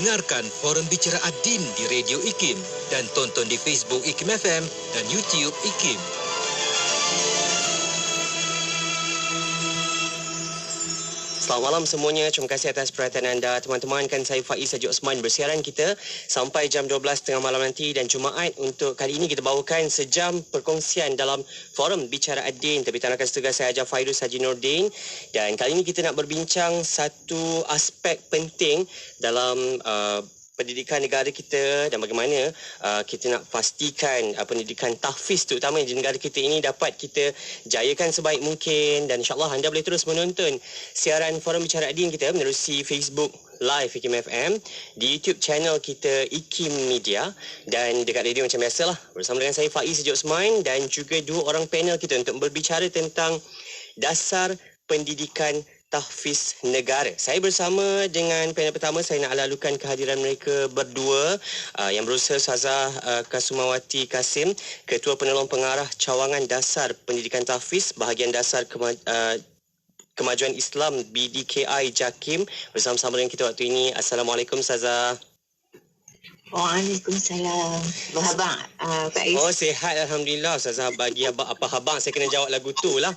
Dengarkan Forum Bicara Ad-Din di Radio IKIM dan tonton di Facebook IKIM FM dan YouTube IKIM. Selamat malam semuanya. Terima kasih atas perhatian anda. Teman-teman, kan saya Faiz Haji Osman bersiaran kita sampai jam 12.30 malam nanti, dan Jumaat untuk kali ini kita bawakan sejam perkongsian dalam Forum Bicara Ad-Din. Terbitan rakan setugas saya Haji Fairuz Haji Nordin, dan kali ini kita nak berbincang satu aspek penting dalam pendidikan negara kita dan bagaimana kita nak pastikan pendidikan tahfiz terutama di negara kita ini dapat kita jayakan sebaik mungkin. Dan insyaAllah anda boleh terus menonton siaran Forum Bicara Ad-Din kita menerusi Facebook Live IKIM FM, di YouTube channel kita IKIM Media, dan dekat radio macam biasalah bersama dengan saya Faiz Haji Osman dan juga dua orang panel kita untuk berbicara tentang dasar pendidikan tahfiz negara. Saya bersama dengan panel pertama, saya nak lalukan kehadiran mereka berdua, yang berusaha Ustazah Kasumawati Kasim, Ketua Penolong Pengarah Cawangan Dasar Pendidikan Tahfiz Bahagian Dasar Kemajuan Islam BDKI JAKIM, bersama-sama dengan kita waktu ini. Assalamualaikum Ustazah. Waalaikumsalam. Berhabang Faiz? Oh, sihat Alhamdulillah. Ustazah bagi apa habang, saya kena jawab lagu tu lah.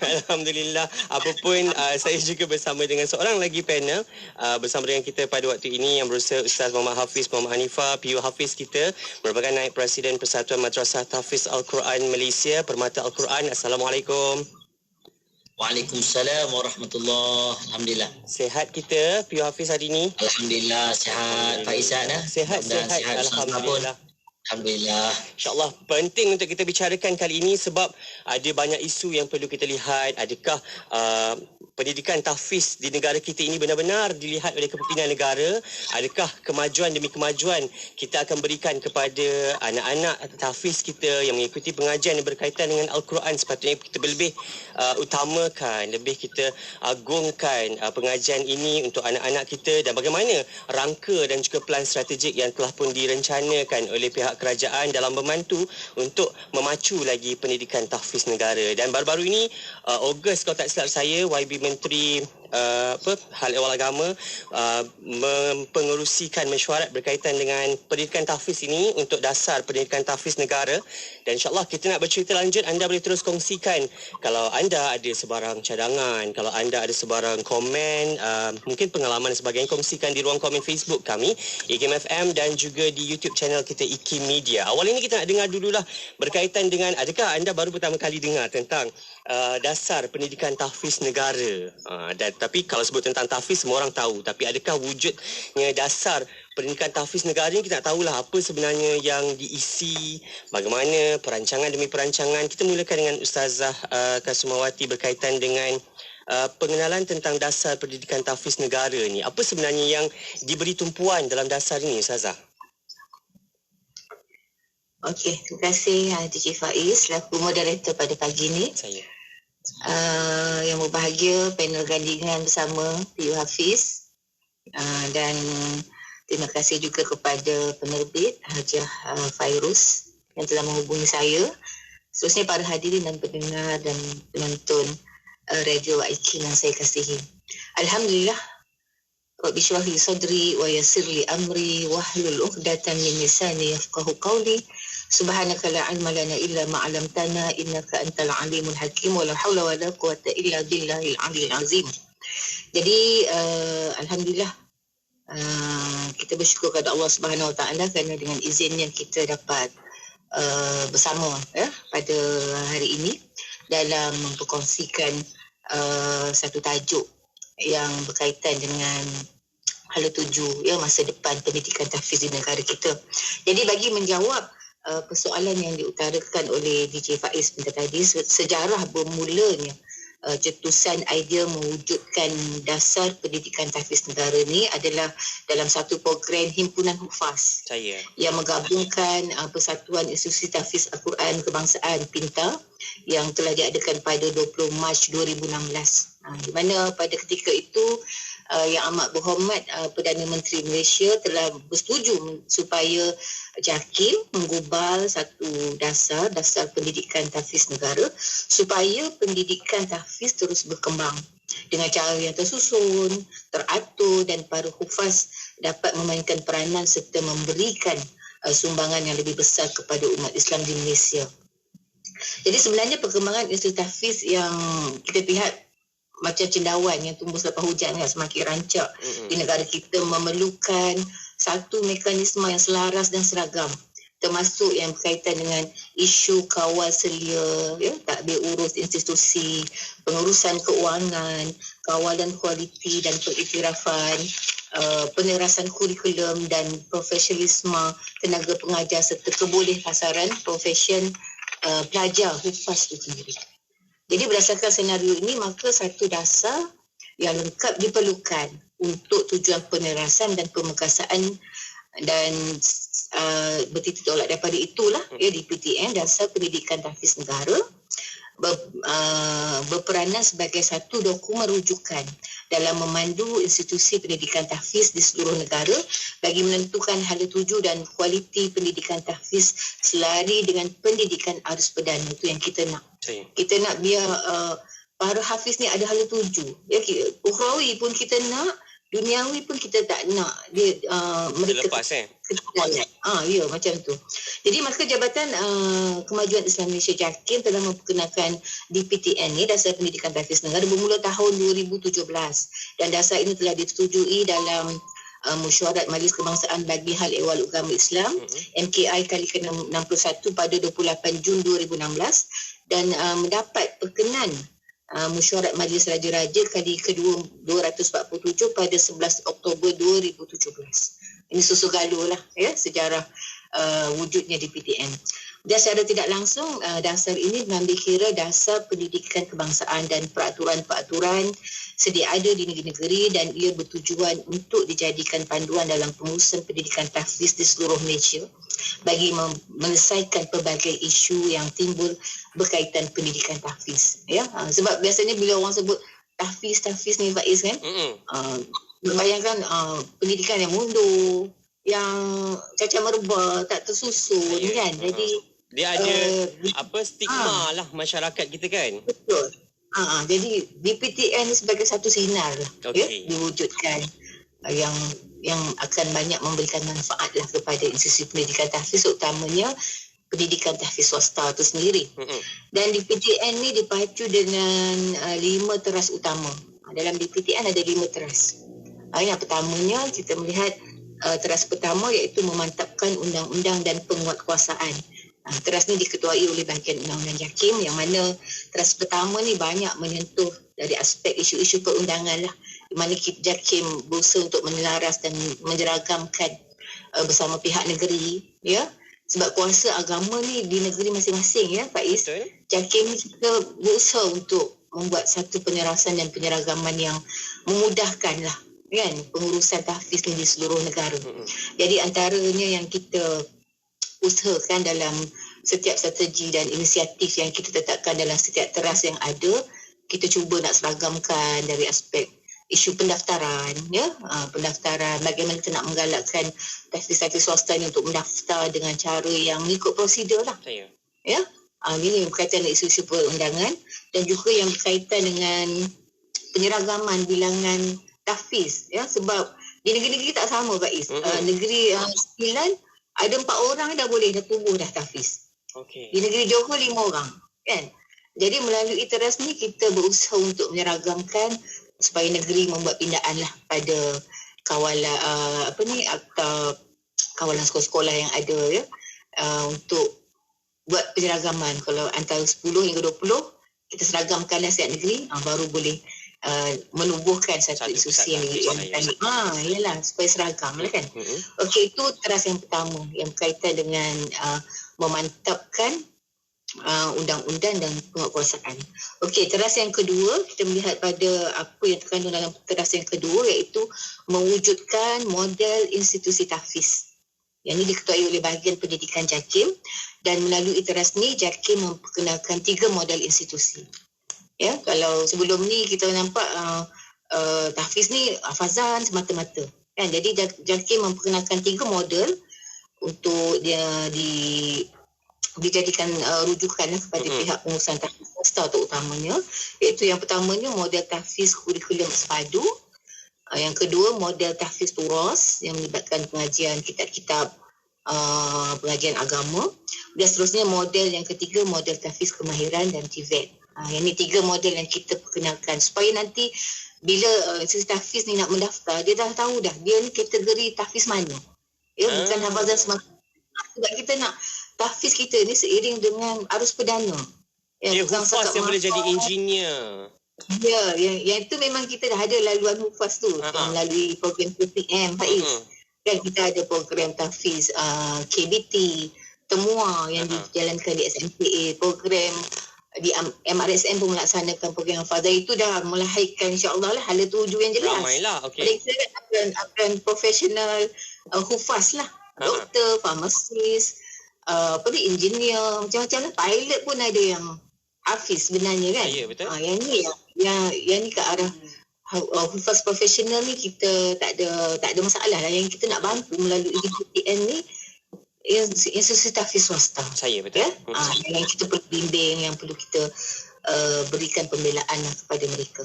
Alhamdulillah. Apapun, saya juga bersama dengan seorang lagi panel bersama dengan kita pada waktu ini yang berusaha Ustaz Muhammad Hafiz Muhammad Hanifah, PU Hafiz kita, merupakan Naib Presiden Persatuan Madrasah Tahfiz Al-Quran Malaysia, Permata Al-Quran. Assalamualaikum. Waalaikumsalam warahmatullahi. Alhamdulillah. Sihat kita, PU Hafiz hari ini? Alhamdulillah sihat. Faizat dah? Sihat. Alhamdulillah. Alhamdulillah. InsyaAllah penting untuk kita bicarakan kali ini sebab ada banyak isu yang perlu kita lihat. Adakah pendidikan tahfiz di negara kita ini benar-benar dilihat oleh kepimpinan negara? Adakah kemajuan demi kemajuan kita akan berikan kepada anak-anak tahfiz kita yang mengikuti pengajian yang berkaitan dengan Al-Quran? Sepatutnya kita lebih utamakan, lebih kita agungkan pengajian ini untuk anak-anak kita, dan bagaimana rangka dan juga pelan strategik yang telah pun direncanakan oleh pihak kerajaan dalam membantu untuk memacu lagi pendidikan tahfiz negara. Dan baru-baru ini Ogos kalau tak silap saya, YB Menteri Hal Ehwal Agama mempengerusikan mesyuarat berkaitan dengan pendidikan tahfiz ini untuk dasar pendidikan tahfiz negara. Dan insyaAllah kita nak bercerita lanjut. Anda boleh terus kongsikan kalau anda ada sebarang cadangan, kalau anda ada sebarang komen, mungkin pengalaman dan sebagainya, kongsikan di ruang komen Facebook kami IKIM FM dan juga di YouTube channel kita IKIM Media. Awal ini kita nak dengar dululah berkaitan dengan, adakah anda baru pertama kali dengar tentang dasar pendidikan tahfiz negara? Tapi kalau sebut tentang tahfiz semua orang tahu, tapi adakah wujudnya dasar pendidikan tahfiz negara ni? Kita nak tahulah apa sebenarnya yang diisi, bagaimana perancangan demi perancangan. Kita mulakan dengan Ustazah Kasumawati berkaitan dengan pengenalan tentang dasar pendidikan tahfiz negara ni. Apa sebenarnya yang diberi tumpuan dalam dasar ini, Ustazah? Okey, terima kasih DJ Faiz selaku moderator pada pagi ini. Saya. Yang berbahagia panel gandingan bersama PU Hafiz, dan terima kasih juga kepada penerbit Haji Fairuz yang telah menghubungi saya. Seterusnya para hadirin dan pendengar dan penonton radio IKIM yang saya kasihi. Alhamdulillah. Rabbi shrah li sadri wa yassir li amri wahlul 'uqdatam min lisani yafqahu qawli. Subhanaka la ilma lana illa ma 'allamtana innaka antal alimul hakim wa la haula wa la quwwata illa billahil aliyil azim. Jadi alhamdulillah, kita bersyukur kepada Allah Subhanahu wa taala kerana dengan izinnya kita dapat bersama pada hari ini dalam memperkongsikan satu tajuk yang berkaitan dengan hala tuju masa depan pendidikan tahfiz di negara kita. Jadi bagi menjawab persoalan yang diutarakan oleh DJ Faiz tadi, sejarah bermulanya cetusan idea mewujudkan dasar pendidikan tahfiz negara ni adalah dalam satu program himpunan hufaz yang menggabungkan Persatuan Institusi Tahfiz Al-Quran Kebangsaan PINTA yang telah diadakan pada 20 Mac 2016. Di mana pada ketika itu Yang Amat Berhormat Perdana Menteri Malaysia telah bersetuju supaya JAKIM menggubal satu dasar pendidikan tahfiz negara supaya pendidikan tahfiz terus berkembang dengan cara yang tersusun, teratur dan para hufaz dapat memainkan peranan serta memberikan sumbangan yang lebih besar kepada umat Islam di Malaysia. Jadi sebenarnya perkembangan institusi tahfiz yang kita lihat macam cendawan yang tumbuh selepas hujan yang semakin rancak di negara kita memerlukan satu mekanisme yang selaras dan seragam, termasuk yang berkaitan dengan isu kawal selia, tadbir urus institusi, pengurusan keuangan, kawalan kualiti dan pengiktirafan, penerasan kurikulum dan profesionalisme tenaga pengajar serta kebolehpasaran profesion pelajar hufaz itu sendiri. Jadi berdasarkan senario ini, maka satu dasar yang lengkap diperlukan untuk tujuan penerasan dan pemekasaan dan bertitik tolak daripada itulah di PTN, Dasar Pendidikan Tahfiz Negara berperanan sebagai satu dokumen rujukan dalam memandu institusi pendidikan tahfiz di seluruh negara bagi menentukan hala tuju dan kualiti pendidikan tahfiz selari dengan pendidikan arus perdana. Itu yang kita nak. Kita nak biar para hafiz ni ada hala tuju. Ukhrawi pun kita nak, duniawi pun kita tak nak dia mereka lepas ya macam tu. Jadi maka Jabatan Kemajuan Islam Malaysia JAKIM telah memperkenalkan DPTN ni, Dasar Pendidikan Tahfiz Negara, bermula tahun 2017 dan dasar ini telah disetujui dalam Mesyuarat Majlis Kebangsaan bagi Hal Ehwal Agama Islam MKI kali ke-61 pada 28 Jun 2016 dan mendapat perkenan Mesyuarat Majlis Raja-Raja kali ke-247 pada 11 Oktober 2017. Ini susu galuh lah sejarah wujudnya DPTN. Dan secara tidak langsung dasar ini mengambil kira dasar pendidikan kebangsaan dan peraturan-peraturan sedia ada di negeri-negeri dan ia bertujuan untuk dijadikan panduan dalam pengurusan pendidikan tahfiz di seluruh Malaysia bagi menyelesaikan pelbagai isu yang timbul berkaitan pendidikan tahfiz. Sebab biasanya bila orang sebut tahfiz ni Faiz kan, bayangkan pendidikan yang mundur, yang cacat merba, tak tersusun kan. Jadi dia ada stigma lah masyarakat kita kan. Betul. Jadi DPTN ni sebagai satu sinar diwujudkan yang akan banyak memberikan manfaat lah kepada institusi pendidikan tahfiz, utamanya pendidikan tahfiz swasta itu sendiri. Dan DPTN ni dipacu dengan 5 teras utama. Dalam DPTN ada 5 teras. Yang pertamanya kita melihat teras pertama iaitu memantapkan undang-undang dan penguatkuasaan. Teras ni diketuai oleh bahagian undang-undang JAKIM yang mana teras pertama ni banyak menyentuh dari aspek isu-isu perundangan lah, di mana JAKIM berusaha untuk menelaras dan menjeragamkan bersama pihak negeri sebab kuasa agama ni di negeri masing-masing Faiz. JAKIM ni kita berusaha untuk membuat satu penerasan dan penyeragaman yang memudahkan lah kan pengurusan tahfiz ni di seluruh negara. Jadi antaranya yang kita usahakan dalam setiap strategi dan inisiatif yang kita tetapkan dalam setiap teras yang ada, kita cuba nak seragamkan dari aspek isu pendaftaran pendaftaran, bagaimana kita nak menggalakkan tahfiz swasta ni untuk mendaftar dengan cara yang mengikut prosedur lah. Ini berkaitan dengan isu-isu perundangan dan juga yang berkaitan dengan penyeragaman bilangan tahfiz sebab di negeri-negeri tak sama Faiz. Negeri 9 ada 4 orang dah tubuh dah tahfiz. Di negeri Johor 5 orang kan. Jadi melalui teras ni kita berusaha untuk menyeragamkan supaya negeri membuat pindaan lah pada kawalan kawalan sekolah-sekolah yang ada untuk buat penyeragaman. Kalau antara 10 hingga 20 kita seragamkan lah setiap negeri, baru boleh menubuhkan satu institusi yang yalah supaya seragam lah kan. Itu teras yang pertama yang berkaitan dengan memantapkan undang-undang dan penguatkuasaan. Teras yang kedua, kita melihat pada apa yang terkandung dalam teras yang kedua iaitu mewujudkan model institusi tahfiz. Yang ini diketuai oleh bahagian pendidikan JAKIM dan melalui teras ni JAKIM memperkenalkan 3 model institusi. Kalau sebelum ni kita nampak tahfiz ni hafazan semata-mata kan. Jadi JAKIM memperkenalkan 3 model untuk dia dijadikan rujukan kepada pihak pengurusan tahfiz swasta terutamanya, iaitu yang pertamanya model tahfiz kurikulum sepadu, yang kedua model tahfiz turas yang melibatkan pengajian kitab-kitab pengajian agama, dan seterusnya model yang ketiga model tahfiz kemahiran dan TVET. Yang ni 3 model yang kita perkenalkan supaya nanti bila institusi tahfiz ni nak mendaftar, dia dah tahu dah dia ni kategori tahfiz mana. Ya, bukan hafazan semata. Sebab kita nak tahfiz kita ni seiring dengan arus perdana. Dia hufaz yang boleh jadi engineer. Ya, yang itu memang kita dah ada laluan hufaz tu melalui program KPM Faiz. Dan kita ada program tahfiz KBT, Temua yang dijalankan di SMPA, program di MRSM pun melaksanakan program hafazah. Itu dah melahirkan insya-Allah lah hala tuju yang jelas. Ramailah, okey. Kita akan profesional hufaz lah. Doktor, farmasis, engineer, macam-macam lah. Pilot pun ada yang hafiz sebenarnya kan. Ya, betul. Yang ni ke arah hufaz profesional ni kita tak ada masalah lah. Yang kita nak bantu melalui DPTN ni institusi tahfiz swasta. Saya betul. Ya? Yang kita perlu bimbing, yang perlu kita berikan pembelaan lah kepada mereka.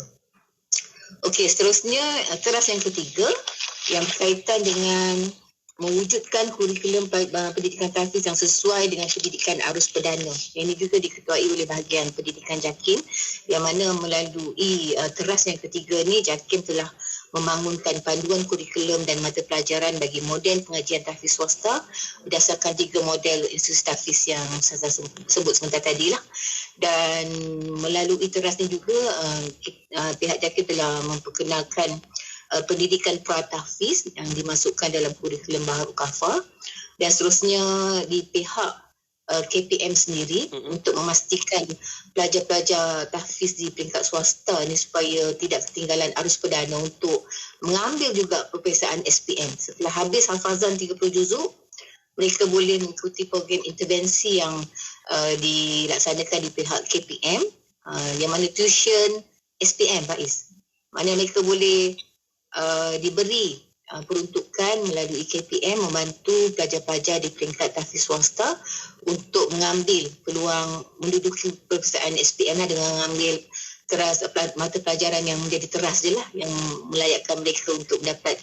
Okey, seterusnya teras yang ketiga yang berkaitan dengan mewujudkan kurikulum pendidikan tahfiz yang sesuai dengan pendidikan arus perdana. Yang ini juga diketuai oleh bahagian pendidikan JAKIM, yang mana melalui teras yang ketiga ni JAKIM telah membangunkan panduan kurikulum dan mata pelajaran bagi model pengajian tahfiz swasta berdasarkan 3 model institusi tahfiz yang saya sebut sebentar tadi lah. Dan melalui teras ni juga pihak JAKIM telah memperkenalkan pendidikan pra-tahfiz yang dimasukkan dalam kurikulum baharu KAFA, dan seterusnya di pihak KPM sendiri untuk memastikan pelajar-pelajar tahfiz di peringkat swasta ni supaya tidak ketinggalan arus perdana untuk mengambil juga peperiksaan SPM. Setelah habis hafazan 30 juzuk, mereka boleh mengikuti program intervensi yang dilaksanakan di pihak KPM, yang mana tuition SPM Faiz. Mana mereka boleh diberi peruntukan melalui KPM membantu pelajar-pelajar di peringkat tahfiz swasta untuk mengambil peluang menduduki peperiksaan SPM dengan mengambil teras mata pelajaran yang menjadi teras je lah, yang melayakkan mereka untuk mendapat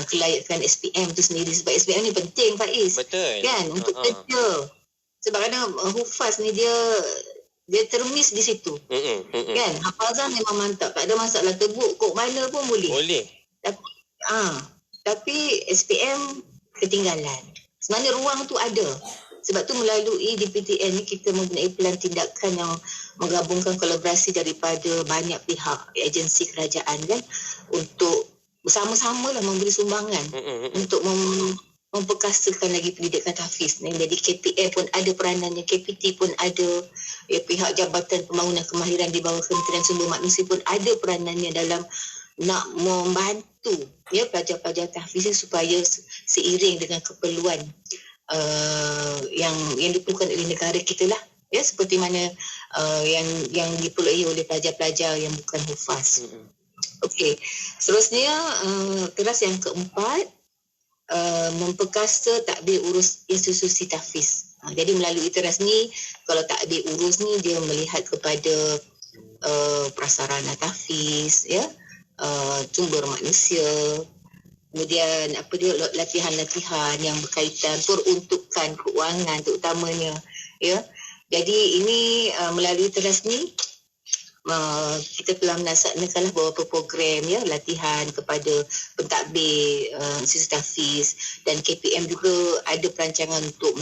kelayakan SPM itu sendiri. Sebab SPM ni penting Faiz. Betul. Kan, untuk kerja. Sebab kadang hufaz ni dia termis di situ. Kan, hafazan memang mantap, tak ada masalah, tebuk kok mana pun boleh. Tapi SPM ketinggalan. Sebenarnya ruang tu ada. Sebab tu melalui DPTN ni kita mempunyai pelan tindakan yang menggabungkan kolaborasi daripada banyak pihak, agensi kerajaan kan, untuk bersama-sama lah memberi sumbangan untuk memperkasakan lagi pendidikan tahfiz. Jadi KPM pun ada peranannya, KPT pun ada, pihak Jabatan Pembangunan Kemahiran di bawah Kementerian Sumber Manusia pun ada peranannya dalam nak membantu pelajar-pelajar tahfiz supaya seiring dengan keperluan yang diperlukan oleh negara kita lah, seperti mana yang diperluai oleh pelajar-pelajar yang bukan hufaz. Okey, seterusnya teras yang keempat, memperkasa tadbir urus institusi tahfiz. Jadi melalui teras ni, kalau tadbir urus ni dia melihat kepada prasarana tahfiz, sumber manusia, kemudian latihan-latihan yang berkaitan peruntukan keuangan terutamanya. Jadi ini melalui teras ni kita telah melaksanakan beberapa program latihan kepada pentadbir institusi tahfiz, dan KPM juga ada perancangan untuk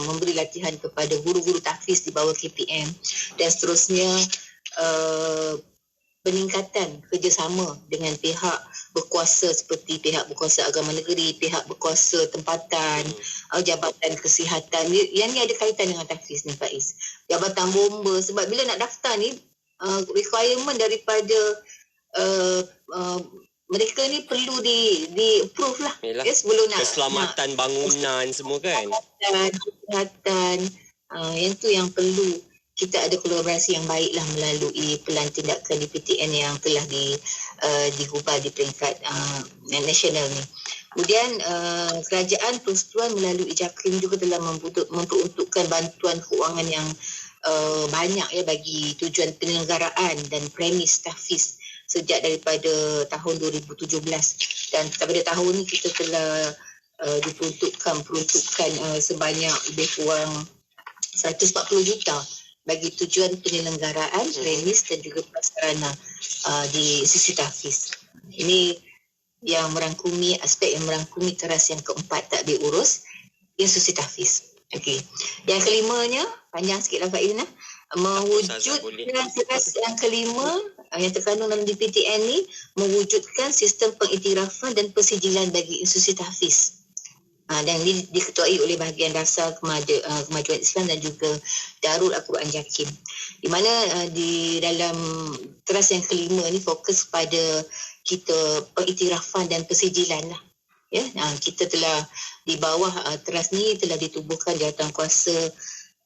memberi latihan kepada guru-guru tahfiz di bawah KPM, dan seterusnya peningkatan kerjasama dengan pihak berkuasa seperti pihak berkuasa agama negeri, pihak berkuasa tempatan, jabatan kesihatan. Yang ni ada kaitan dengan tahfiz ni Faiz. Jabatan bomba, sebab bila nak daftar ni requirement daripada mereka ni perlu di approve lah. Sebelum nak keselamatan bangunan semua kan. Kesihatan, yang tu yang perlu kita ada kolaborasi yang baiklah melalui pelan tindakan DPTN yang telah digubal di peringkat nasional ni. Kemudian kerajaan persekutuan melalui JAKIM juga telah memperuntukkan bantuan keuangan yang banyak ya bagi tujuan penyelenggaraan dan premis tahfiz sejak daripada tahun 2017, dan pada tahun ini kita telah diperuntukkan sebanyak lebih kurang 140 juta bagi tujuan penyelenggaraan premis dan juga prasarana di institusi tahfiz. Ini yang merangkumi aspek yang merangkumi teras yang keempat tak diurus institusi tahfiz. Okey. Yang kelimanya, panjang sikitlah Faiz nah. Mewujudkan teras yang kelima yang terkandung dalam DPTN ni, mewujudkan sistem pengiktirafan dan persijilan bagi institusi tahfiz. Dan ini diketuai oleh bahagian dasar Kemajuan Islam dan juga Darul Al-Quran JAKIM. Di mana di dalam teras yang kelima ni fokus pada kita pengiktirafan dan persijilan lah. Ya, kita telah di bawah teras ni telah ditubuhkan jawatankuasa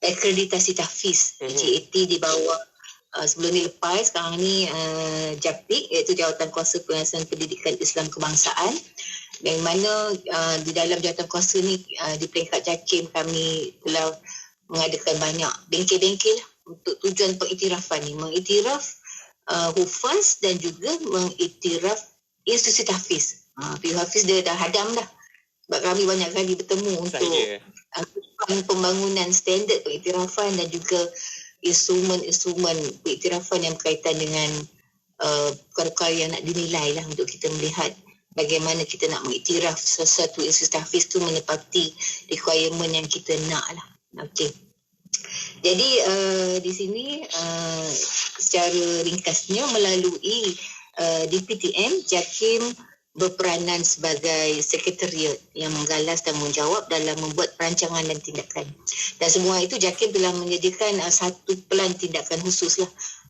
akreditasi tahfiz JAT di bawah sebelum ni lepas, sekarang ni JAPIK, iaitu Jawatankuasa Penguasaan Pendidikan Islam Kebangsaan, yang mana di dalam jawatankuasa ni di peringkat JAKIM kami telah mengadakan banyak bengkel-bengkel untuk tujuan pengiktirafan ni, mengiktiraf hufaz dan juga mengiktiraf institusi tahfiz. PU Hafiz dia dah hadam dah, sebab kami banyak kali bertemu untuk pembangunan standard pengiktirafan dan juga instrumen-instrumen pengiktirafan yang berkaitan dengan perkara yang nak dinilai lah, untuk kita melihat bagaimana kita nak mengiktiraf sesuatu institusi tahfiz tu menepati requirement yang kita nak lah. Okey. Jadi di sini secara ringkasnya melalui DPTN, JAKIM berperanan sebagai sekretariat yang menggalas dan menjawab dalam membuat perancangan dan tindakan. Dan semua itu JAKIM telah menyediakan satu pelan tindakan khusus lah.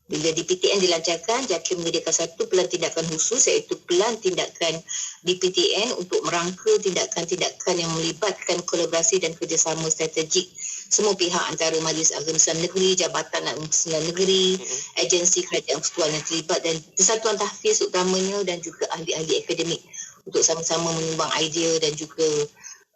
Bila DPTN dilancarkan, JAKIM menyediakan satu pelan tindakan khusus, iaitu pelan tindakan DPTN untuk merangka tindakan-tindakan yang melibatkan kolaborasi dan kerjasama strategik semua pihak antara Majlis Agama Islam Negeri, Jabatan Islam Negeri, agensi kerajaan persekutuan yang terlibat dan persatuan tahfiz utamanya, dan juga ahli-ahli akademik untuk sama-sama menyumbang idea dan juga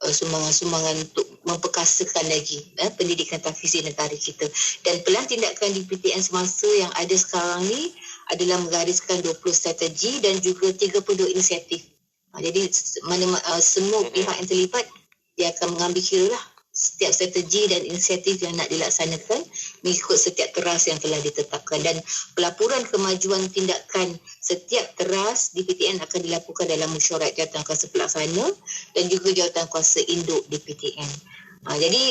sumbangan-sumbangan untuk memperkasakan lagi pendidikan tahfiz di negara kita. Dan pelan tindakan DPTN semasa yang ada sekarang ni adalah menggariskan 20 strategi dan juga 32 inisiatif. Jadi semua pihak yang terlibat dia akan mengambil kira lah setiap strategi dan inisiatif yang nak dilaksanakan mengikut setiap teras yang telah ditetapkan, dan pelaporan kemajuan tindakan setiap teras DPTN akan dilaporkan dalam mesyuarat jawatankuasa pelaksana dan juga jawatankuasa induk DPTN. Jadi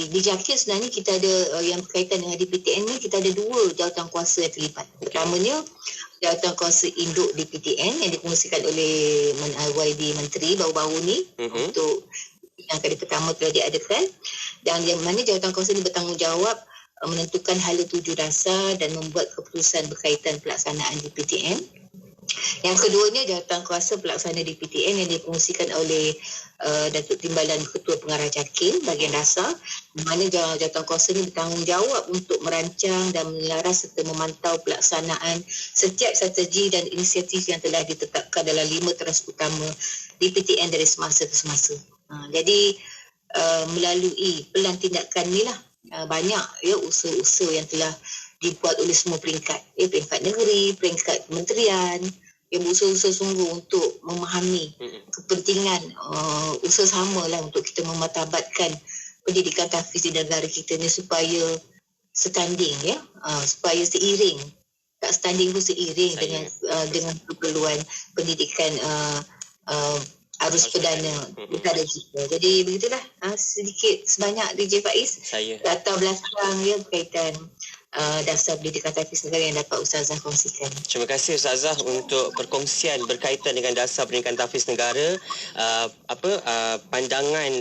di JAKIM sebenarnya kita ada yang berkaitan dengan DPTN ni, kita ada dua jawatankuasa yang terlibat. Pertamanya jawatankuasa induk DPTN yang dikongsikan oleh YB Menteri baru-baru ni untuk yang kali pertama telah diadakan, dan yang mana jawatankuasa ini bertanggungjawab menentukan hala tuju dasar dan membuat keputusan berkaitan pelaksanaan DPTN. Yang keduanya jawatankuasa pelaksana DPTN yang dikongsikan oleh Datuk Timbalan Ketua Pengarah JAKIM bahagian dasar, di mana jawatankuasa ini bertanggungjawab untuk merancang dan melaras serta memantau pelaksanaan setiap strategi dan inisiatif yang telah ditetapkan dalam 5 teras utama DPTN dari semasa ke semasa. Jadi melalui pelan tindakan ni lah banyak ya usaha-usaha yang telah dibuat oleh semua peringkat, peringkat negeri, peringkat kementerian yang berusaha-usaha sungguh untuk memahami kepentingan usaha sama lah untuk kita memartabatkan pendidikan tahfiz di negara kita ni supaya setanding ya, supaya seiring, tak setanding pun seiring dengan keperluan pendidikan arus perdana pilkada kita. Jadi begitulah sedikit sebanyak DJ Faiz latar belakang dia berkaitan dasar pendidikan tahfiz negara yang dapat Ustazah kongsikan. Terima kasih Ustazah untuk perkongsian berkaitan dengan dasar pendidikan tahfiz negara, pandangan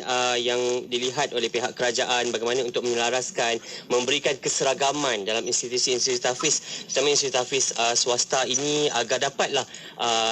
yang dilihat oleh pihak kerajaan bagaimana untuk menyelaraskan, memberikan keseragaman dalam institusi-institusi tahfiz, terutama institusi tahfiz swasta ini agar dapatlah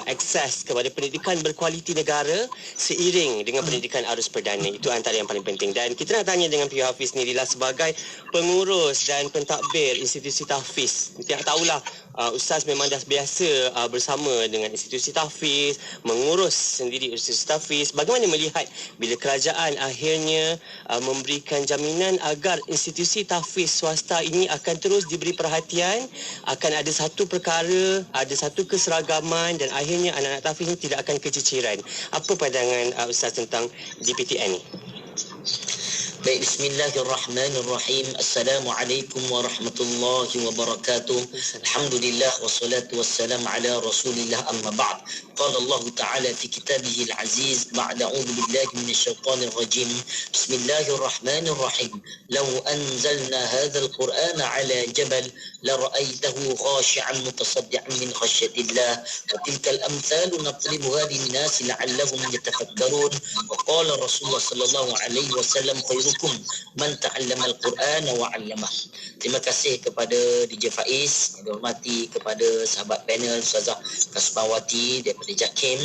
akses kepada pendidikan berkualiti negara seiring dengan pendidikan arus perdana. Itu antara yang paling penting. Dan kita nak tanya dengan PU Hafiz ni sebagai pengurus dan pentadbir terakhir, institusi tahfiz. Kita tahulah Ustaz memang dah biasa bersama dengan institusi tahfiz, mengurus sendiri institusi tahfiz. Bagaimana melihat bila kerajaan akhirnya memberikan jaminan agar institusi tahfiz swasta ini akan terus diberi perhatian, akan ada satu perkara, ada satu keseragaman dan akhirnya anak-anak tahfiz ini tidak akan keciciran. Apa pandangan Ustaz tentang DPTN ni? Baik, bismillahirrahmanirrahim. Assalamualaikum warahmatullahi wabarakatuh. Alhamdulillah wassalatu wassalam ala Rasulillah, amma ba'd. Qala Allah Ta'ala fi kitabihil aziz ba'da a'udzu billahi minasyaitonir rajim. Bismillahirrahmanirrahim. Law anzalna hadzal Qur'ana ala jabal la ra'aytahu khashi'an mutasaddian min khashyatillah. Tilkal amthalu nadribuha lin-nasi la'allahum yatafakkarun. Wa qala Rasulullah sallallahu alaihi wasallam man ta'allama al-Quran wa 'allamah. Terima kasih kepada DJ Faiz, yang dihormati kepada sahabat panel Ustazah Kasbawati daripada JAKIM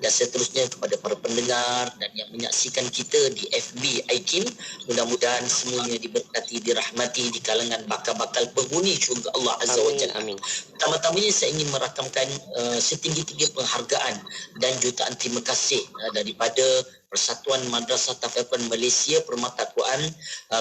dan seterusnya kepada para pendengar dan yang menyaksikan kita di FB IKIM. Mudah-mudahan semuanya diberkati, dirahmati di kalangan bakal-bakal penghuni syurga Allah Azza wa Jalla. Amin. Pertama-tamanya saya ingin merakamkan setinggi-tinggi penghargaan dan jutaan terima kasih daripada Persatuan Madrasah Tahfiz Al-Quran Malaysia Permata Quran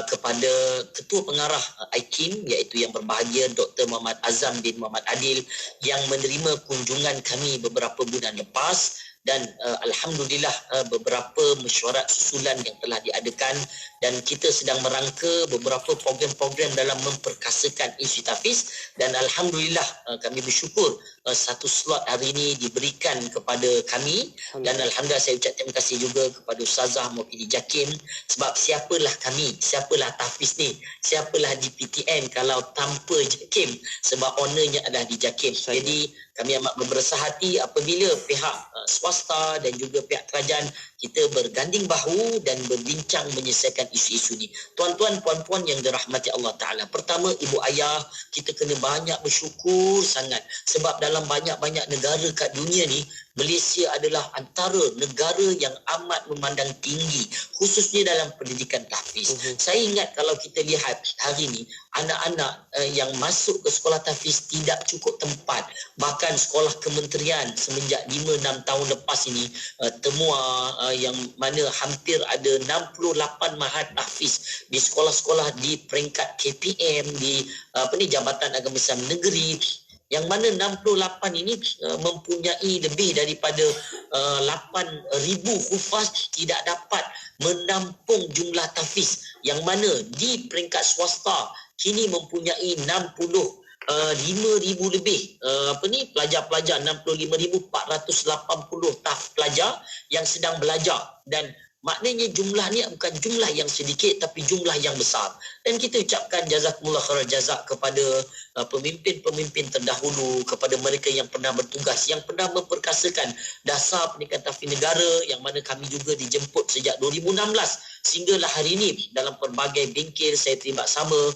kepada Ketua Pengarah IKIM, iaitu yang berbahagia Dr. Muhammad Azam bin Muhammad Adil, yang menerima kunjungan kami beberapa bulan lepas dan alhamdulillah beberapa mesyuarat susulan yang telah diadakan dan kita sedang merangka beberapa program-program dalam memperkasakan institusi tahfiz dan alhamdulillah kami bersyukur satu slot hari ini diberikan kepada kami dan alhamdulillah saya ucap terima kasih juga kepada Ustazah mewakili JAKIM, sebab siapalah kami, siapalah tahfiz ni, siapalah DPTN kalau tanpa JAKIM, sebab ownernya adalah di JAKIM. Jadi kami amat berbesar hati apabila pihak swasta dan juga pihak kerajaan kita berganding bahu dan berbincang menyelesaikan isu-isu ni. Tuan-tuan, puan-puan yang dirahmati Allah Ta'ala, pertama ibu ayah, kita kena banyak bersyukur sangat sebab dalam banyak-banyak negara kat dunia ni, Malaysia adalah antara negara yang amat memandang tinggi khususnya dalam pendidikan tahfiz. Saya ingat kalau kita lihat hari ni anak-anak yang masuk ke sekolah tahfiz tidak cukup tempat. Bahkan sekolah kementerian semenjak 5-6 tahun lepas ini temua yang mana hampir ada 68 mahat tahfiz di sekolah-sekolah di peringkat KPM, di Jabatan Agama Islam Negeri, yang mana 68 ini mempunyai lebih daripada 8,000 hufaz tidak dapat menampung jumlah tahfiz, yang mana di peringkat swasta kini mempunyai 65,000 lebih pelajar-pelajar, 65,480 pelajar yang sedang belajar, dan maknanya jumlah ni bukan jumlah yang sedikit tapi jumlah yang besar. Dan kita ucapkan jazakumullah khairal jazak kepada pemimpin-pemimpin terdahulu, kepada mereka yang pernah bertugas, yang pernah memperkasakan dasar pendidikan tahfiz negara, yang mana kami juga dijemput sejak 2016 sehinggalah hari ini dalam pelbagai bingkir saya terlibat sama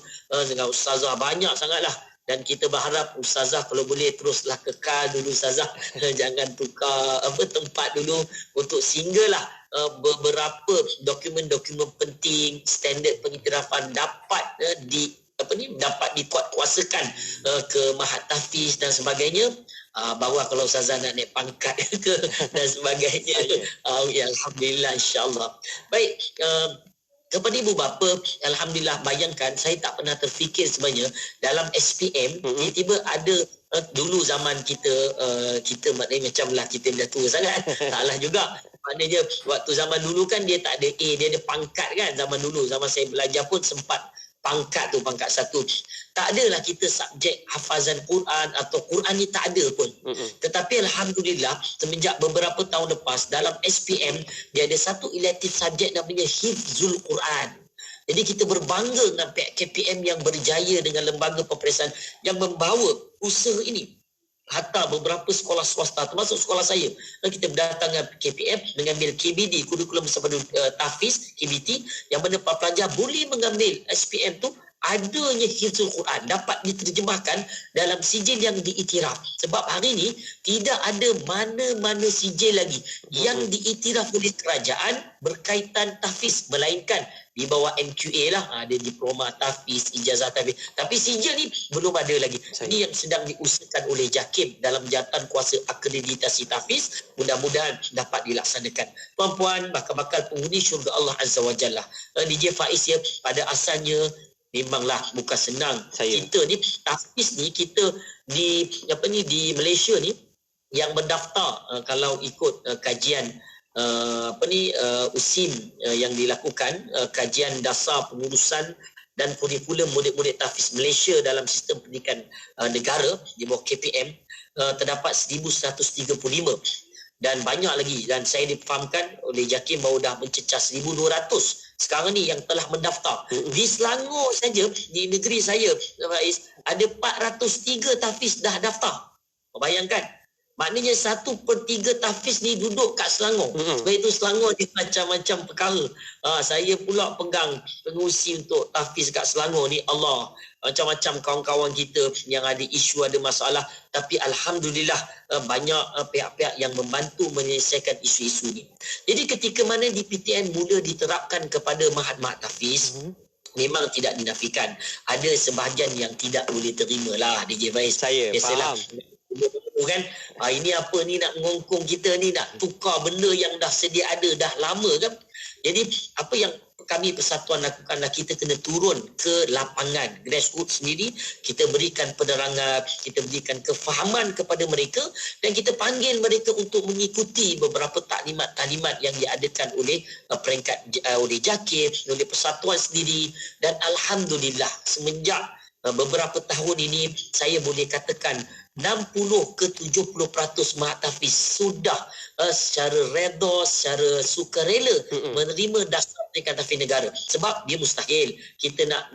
dengan Ustazah banyak sangatlah. Dan kita berharap Ustazah kalau boleh teruslah kekal dulu Ustazah jangan tukar tempat dulu untuk sehinggalah beberapa dokumen-dokumen penting, standard pengiktirafan dapat dapat dikuatkuasakan ke mahat tahfiz dan sebagainya. Bahawa kalau Ustazah nak naik pangkat ke dan sebagainya. Ya, alhamdulillah, insya-Allah. Baik, kepada ibu bapa, alhamdulillah, bayangkan saya tak pernah terfikir sebenarnya dalam SPM tiba-tiba ada dulu zaman kita maknanya macamlah kita dah tua sangat. Taklah juga. Maknanya waktu zaman dulu kan dia tak ada A, dia ada pangkat kan. Zaman dulu, zaman saya belajar pun sempat pangkat 1. Tak adalah kita subjek hafazan Quran atau Quran ni tak ada pun. Tetapi alhamdulillah semenjak beberapa tahun lepas dalam SPM dia ada satu elective subjek namanya Hifzul Quran. Jadi kita berbangga dengan pihak KPM yang berjaya dengan lembaga peperiksaan yang membawa usaha ini. Hatta beberapa sekolah swasta termasuk sekolah saya, kita berdatangkan KPM mengambil KBD, kurikulum bersama tahfiz KBT, yang mana para pelajar boleh mengambil SPM tu adanya hifzul Quran dapat diterjemahkan dalam sijil yang diiktiraf. Sebab hari ini tidak ada mana-mana sijil lagi yang diiktiraf oleh kerajaan berkaitan tahfiz, melainkan di bawah MQA lah, ada diploma tahfiz, ijazah tahfiz. Tapi sijil ni belum ada lagi. Ini yang sedang diusahakan oleh JAKIM dalam jawatan kuasa akreditasi tahfiz. Mudah-mudahan dapat dilaksanakan. Puan-puan, bakal-bakal penghuni syurga Allah Azza wa Jalla. DJ Faiz ya, pada asalnya memanglah bukan senang. Kita ni tahfiz ni, kita di di Malaysia ni yang mendaftar kalau ikut kajian USIM yang dilakukan, kajian dasar pengurusan dan kurikulum murid-murid tahfiz Malaysia dalam sistem pendidikan negara di bawah KPM, terdapat 1135 dan banyak lagi, dan saya difahamkan oleh JAKIM bahawa dah mencecah 1200 sekarang ni yang telah mendaftar. Di Selangor saja, di negeri saya Faiz, ada 403 tahfiz dah daftar. Bayangkan, maknanya 1/3 tahfiz ni duduk kat Selangor. Sebab itu Selangor ni macam-macam perkara. Saya pula pegang pengurusi untuk tahfiz kat Selangor ni, Allah, macam-macam kawan-kawan kita yang ada isu, ada masalah. Tapi Alhamdulillah banyak pihak-pihak yang membantu menyelesaikan isu-isu ni. Jadi ketika mana di PTN mula diterapkan kepada mahat-mahat tahfiz, memang tidak dinafikan ada sebahagian yang tidak boleh terima lah DJ Faiz. Saya faham. Kan ini apa ni, nak mengongkong kita ni, nak tukar benda yang dah sedia ada dah lama kan. Jadi apa yang kami persatuan lakukanlah, kita kena turun ke lapangan grassroots sendiri, kita berikan penerangan, kita berikan kefahaman kepada mereka dan kita panggil mereka untuk mengikuti beberapa taklimat-taklimat yang diadakan oleh peringkat oleh JAKIM, oleh persatuan sendiri. Dan Alhamdulillah semenjak beberapa tahun ini saya boleh katakan 60 ke 70% mahat tahfiz sudah secara redha, secara sukarela menerima dasar pendidikan tahfiz negara. Sebab dia mustahil kita nak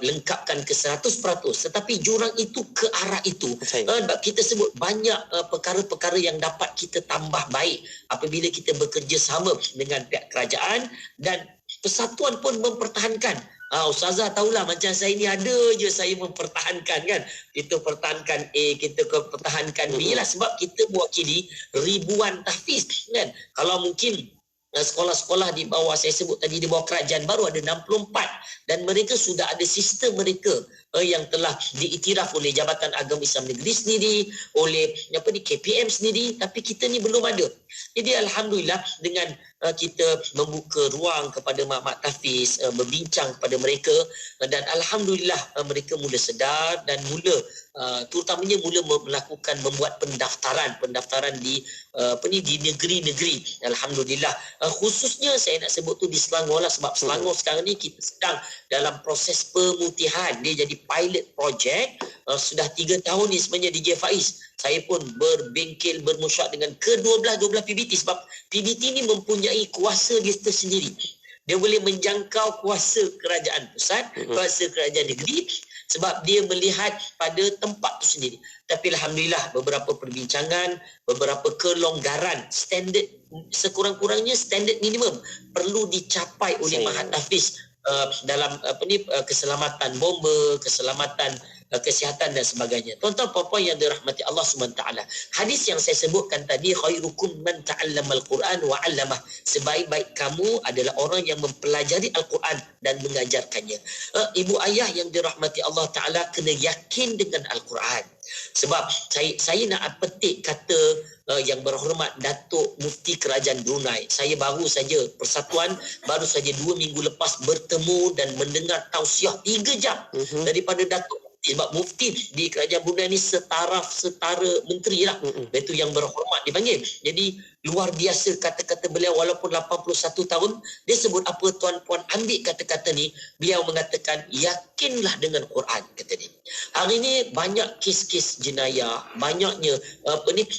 lengkapkan ke 100%, tetapi jurang itu ke arah itu. Sebab kita sebut banyak perkara-perkara yang dapat kita tambah baik apabila kita bekerjasama dengan pihak kerajaan, dan persatuan pun mempertahankan. Ustazah tahulah macam saya ni ada je saya mempertahankan kan. Kita pertahankan A, kita pertahankan B lah, sebab kita mewakili ribuan tahfiz kan. Kalau mungkin sekolah-sekolah di bawah saya sebut tadi di bawah kerajaan baru ada 64 dan mereka sudah ada sistem mereka yang telah diiktiraf oleh Jabatan Agama Islam Negeri sendiri, oleh KPM sendiri, tapi kita ni belum ada. Jadi Alhamdulillah dengan kita membuka ruang kepada mak-mak tahfiz, berbincang kepada mereka, dan Alhamdulillah mereka mula sedar dan mula terutamanya mula melakukan membuat pendaftaran di di negeri-negeri. Alhamdulillah khususnya saya nak sebut tu di Selangor lah, sebab Selangor sekarang ni kita sedang dalam proses pemutihan, dia jadi pilot project. Sudah 3 tahun ni sebenarnya DJ Faiz, saya pun berbengkel, bermusyawarah dengan ke-12 PBT, sebab PBT ni mempunyai kuasa dia tersendiri. Dia boleh menjangkau kuasa kerajaan pusat, kuasa kerajaan negeri, sebab dia melihat pada tempat tu sendiri. Tapi Alhamdulillah beberapa perbincangan, beberapa kelonggaran, standard sekurang-kurangnya standard minimum perlu dicapai oleh mahat tahfiz dalam keselamatan bomba, keselamatan kesihatan dan sebagainya. Tuan-tuan puan-puan yang dirahmati Allah SWT, hadis yang saya sebutkan tadi, khairukum man ta'allamal Quran wa 'allamah, sebaik-baik kamu adalah orang yang mempelajari Al-Quran dan mengajarkannya. Ibu ayah yang dirahmati Allah Ta'ala kena yakin dengan Al-Quran. Sebab saya nak petik kata yang berhormat Datuk Mufti Kerajaan Brunei. Saya baru saja persatuan baru saja 2 minggu lepas bertemu dan mendengar tausiah 3 jam daripada Datuk. Sebab mufti di kerajaan Brunei ni setara menteri lah. Itu yang berhormat dipanggil. Jadi luar biasa kata-kata beliau, walaupun 81 tahun. Dia sebut apa tuan-puan, ambil kata-kata ni. Beliau mengatakan yakinlah dengan Quran, kata dia. Hari ni banyak kes-kes jenayah, banyaknya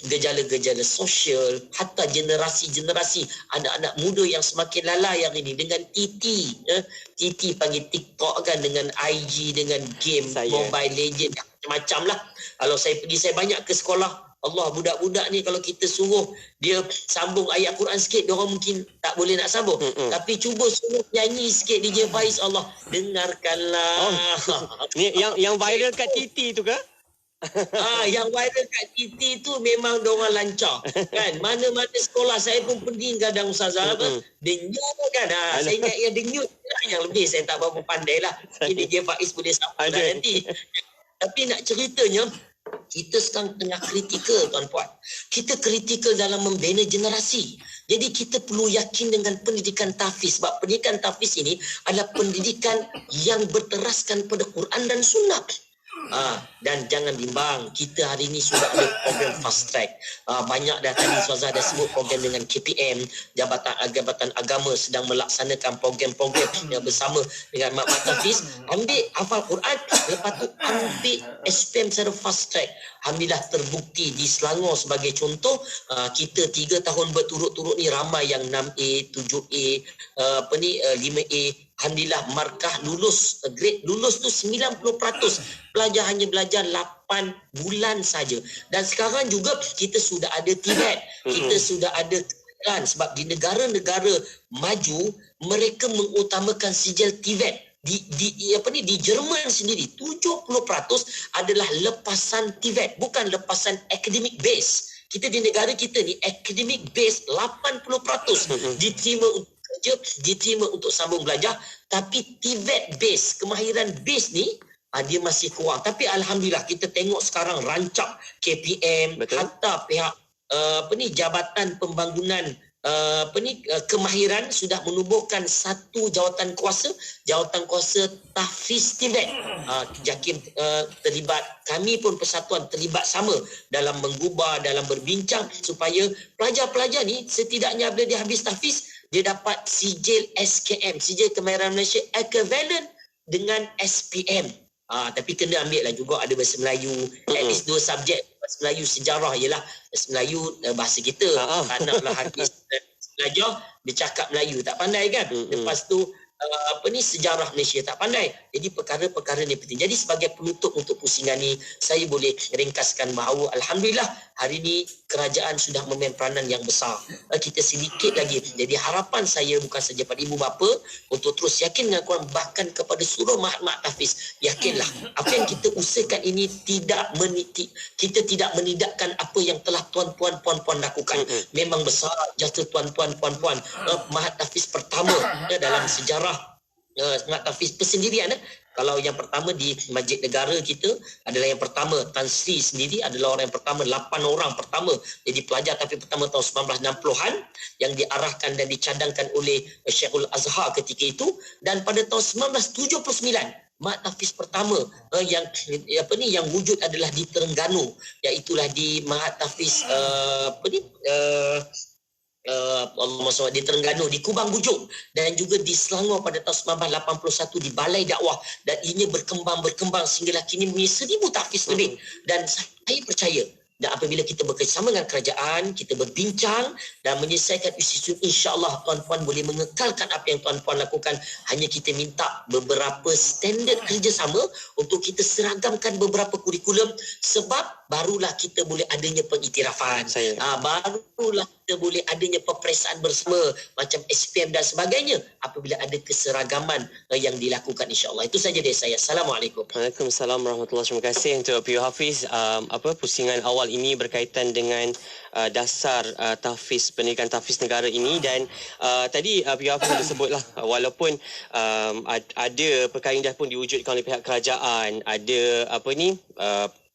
gejala-gejala sosial, hatta generasi-generasi anak-anak muda yang semakin lalai hari ni dengan TT panggil TikTok kan, dengan IG, dengan game Mobile Legend, macam-macam lah. Kalau saya pergi, saya banyak ke sekolah, Allah, budak-budak ni kalau kita suruh dia sambung ayat Quran sikit, dia orang mungkin tak boleh nak sambung. Tapi cuba suruh nyanyi sikit DJ Faiz, Allah, dengarkanlah. Ni yang viral kat TT tu ke? Yang viral kat TT tu memang diorang lancar kan. Mana-mana sekolah saya pun pergi kadang ustazah denyut kan. Saya ingat yang denyut yang lebih saya tak berapa pandai lah. Ini dia Faiz boleh sambung nanti. Tapi nak ceritanya, kita sekarang tengah kritikal tuan-puan. Kita kritikal dalam membina generasi. Jadi kita perlu yakin dengan pendidikan tahfiz. Sebab pendidikan tahfiz ini adalah pendidikan yang berteraskan pada Quran dan Sunnah. Dan jangan bimbang, kita hari ini sudah ada program fast track. Banyak dah tadi Ustazah dah sebut program dengan KPM, Jabatan Agama sedang melaksanakan program-program yang bersama dengan Mak Tahfiz. Ambil hafal Quran, lepas tu ambil SPM secara fast track. Alhamdulillah terbukti di Selangor sebagai contoh, kita 3 tahun berturut-turut ni ramai yang 6A, 7A, 5A. Alhamdulillah markah lulus, grade lulus tu 90%. Pelajar hanya belajar 8 bulan saja. Dan sekarang juga kita sudah ada TVET. Kita sudah ada kan, sebab di negara-negara maju mereka mengutamakan sijil TVET. Di Jerman sendiri 70% adalah lepasan TVET, bukan lepasan academic base. Kita di negara kita ni academic base 80% diterima untuk kerja, diterima untuk sambung belajar, tapi TVET base, kemahiran base ni dia masih kurang. Tapi alhamdulillah kita tengok sekarang rancak KPM, hatta pihak Jabatan Pembangunan kemahiran sudah menubuhkan satu jawatan kuasa tahfiz TVET. JAKIM terlibat, kami pun persatuan terlibat sama dalam menggubah, dalam berbincang supaya pelajar-pelajar ni setidaknya bila dia habis tahfiz, dia dapat sijil SKM, sijil kemahiran Malaysia equivalent dengan SPM. Tapi kena ambil lah juga ada bahasa Melayu, at least 2 subjek, bahasa Melayu sejarah ialah bahasa Melayu, bahasa kita. Tak naklah habis belajar dia cakap Melayu tak pandai kan. Lepas tu sejarah Malaysia tak pandai. Jadi perkara-perkara ni penting. Jadi sebagai penutup untuk pusingan ni, saya boleh ringkaskan bahawa alhamdulillah hari ni kerajaan sudah memain peranan yang besar. Kita sedikit lagi. Jadi harapan saya bukan saja pada ibu bapa untuk terus yakin dengan Quran, bahkan kepada seluruh Mak Tahfiz, yakinlah apa yang kita usahakan ini kita tidak menidakkan apa yang telah tuan-tuan puan-puan lakukan. Memang besar jasa tuan-tuan puan-puan. Mak Tahfiz pertama dalam sejarah Mak Tahfiz persendirian. Kalau yang pertama di Masjid Negara kita adalah yang pertama, Tan Sri sendiri adalah orang yang pertama, 8 orang pertama jadi pelajar tapi pertama tahun 1960-an yang diarahkan dan dicadangkan oleh Syekhul Azhar ketika itu. Dan pada tahun 1979 Mak Tahfiz pertama yang wujud adalah di Terengganu, iaitulah di Mak Tahfiz di Terengganu, di Kubang Bujung, dan juga di Selangor pada tahun 1981 di Balai Dakwah, dan ini berkembang sehinggalah kini punya 1,000 tahfiz lebih. Dan saya percaya, dan apabila kita bekerjasama dengan kerajaan, kita berbincang dan menyelesaikan isu-isu, insya-Allah tuan-puan boleh mengekalkan apa yang tuan-puan lakukan. Hanya kita minta beberapa standard kerjasama untuk kita seragamkan beberapa kurikulum, sebab barulah kita boleh adanya pengiktirafan. Barulah kita boleh adanya peperiksaan bersama macam SPM dan sebagainya apabila ada keseragaman yang dilakukan, insya-Allah. Itu saja dari saya. Assalamualaikum. Waalaikumsalam warahmatullahi wabarakatuh. Terima kasih untuk P.U. Hafiz. Pusingan awal ini berkaitan dengan dasar tahfiz, pendidikan tahfiz negara ini. Dan tadi P.U. Hafiz ada sebutlah, walaupun ada perkara yang dah pun diwujudkan oleh pihak kerajaan, ada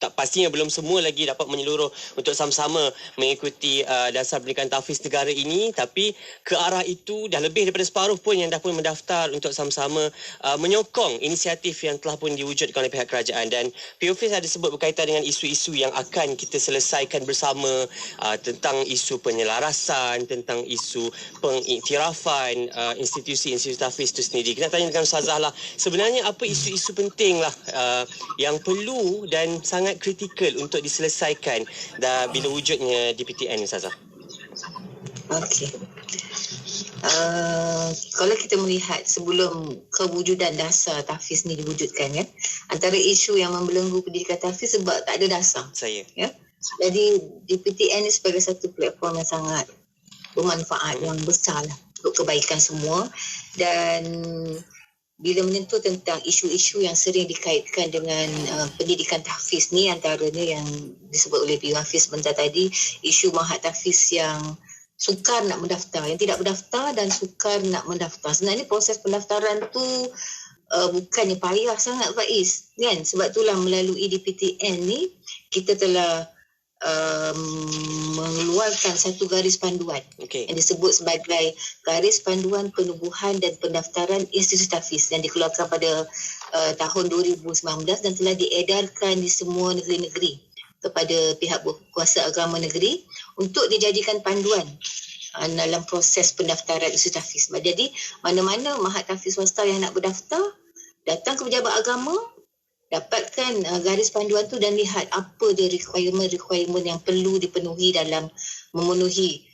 tak pastinya belum semua lagi dapat menyeluruh untuk sama-sama mengikuti dasar pendidikan tahfiz negara ini, tapi ke arah itu dah lebih daripada separuh pun yang dah pun mendaftar untuk sama-sama menyokong inisiatif yang telah pun diwujudkan oleh pihak kerajaan. Dan P.U. Hafiz ada sebut berkaitan dengan isu-isu yang akan kita selesaikan bersama, tentang isu penyelarasan, tentang isu pengiktirafan institusi-institusi tahfiz itu sendiri. Kita nak tanya dengan Ustazah lah, sebenarnya apa isu-isu penting lah yang perlu dan sangat kritikal untuk diselesaikan bila wujudnya DPTN, Ustazah? Okey. Kalau kita melihat sebelum kewujudan dasar tahfiz ni diwujudkan, antara isu yang membelenggu pendidikan tahfiz sebab tak ada dasar. Jadi DPTN ni sebagai satu platform yang sangat bermanfaat, yang besar lah untuk kebaikan semua. Dan bila menyentuh tentang isu-isu yang sering dikaitkan dengan pendidikan tahfiz ni, antaranya yang disebut oleh PU Hafiz sebentar tadi, isu mahat tahfiz yang sukar nak mendaftar, yang tidak berdaftar dan sukar nak mendaftar. Sebenarnya proses pendaftaran tu bukannya payah sangat, Faiz, kan? Sebab itulah melalui DPTN ni kita telah mengeluarkan satu garis panduan yang disebut sebagai garis panduan penubuhan dan pendaftaran institusi tahfiz yang dikeluarkan pada tahun 2019 dan telah diedarkan di semua negeri-negeri kepada pihak berkuasa agama negeri untuk dijadikan panduan dalam proses pendaftaran institusi tahfiz. Jadi mana-mana mahat tahfiz swasta yang nak berdaftar, datang ke pejabat agama, dapatkan garis panduan tu dan lihat apa dia requirement yang perlu dipenuhi dalam memenuhi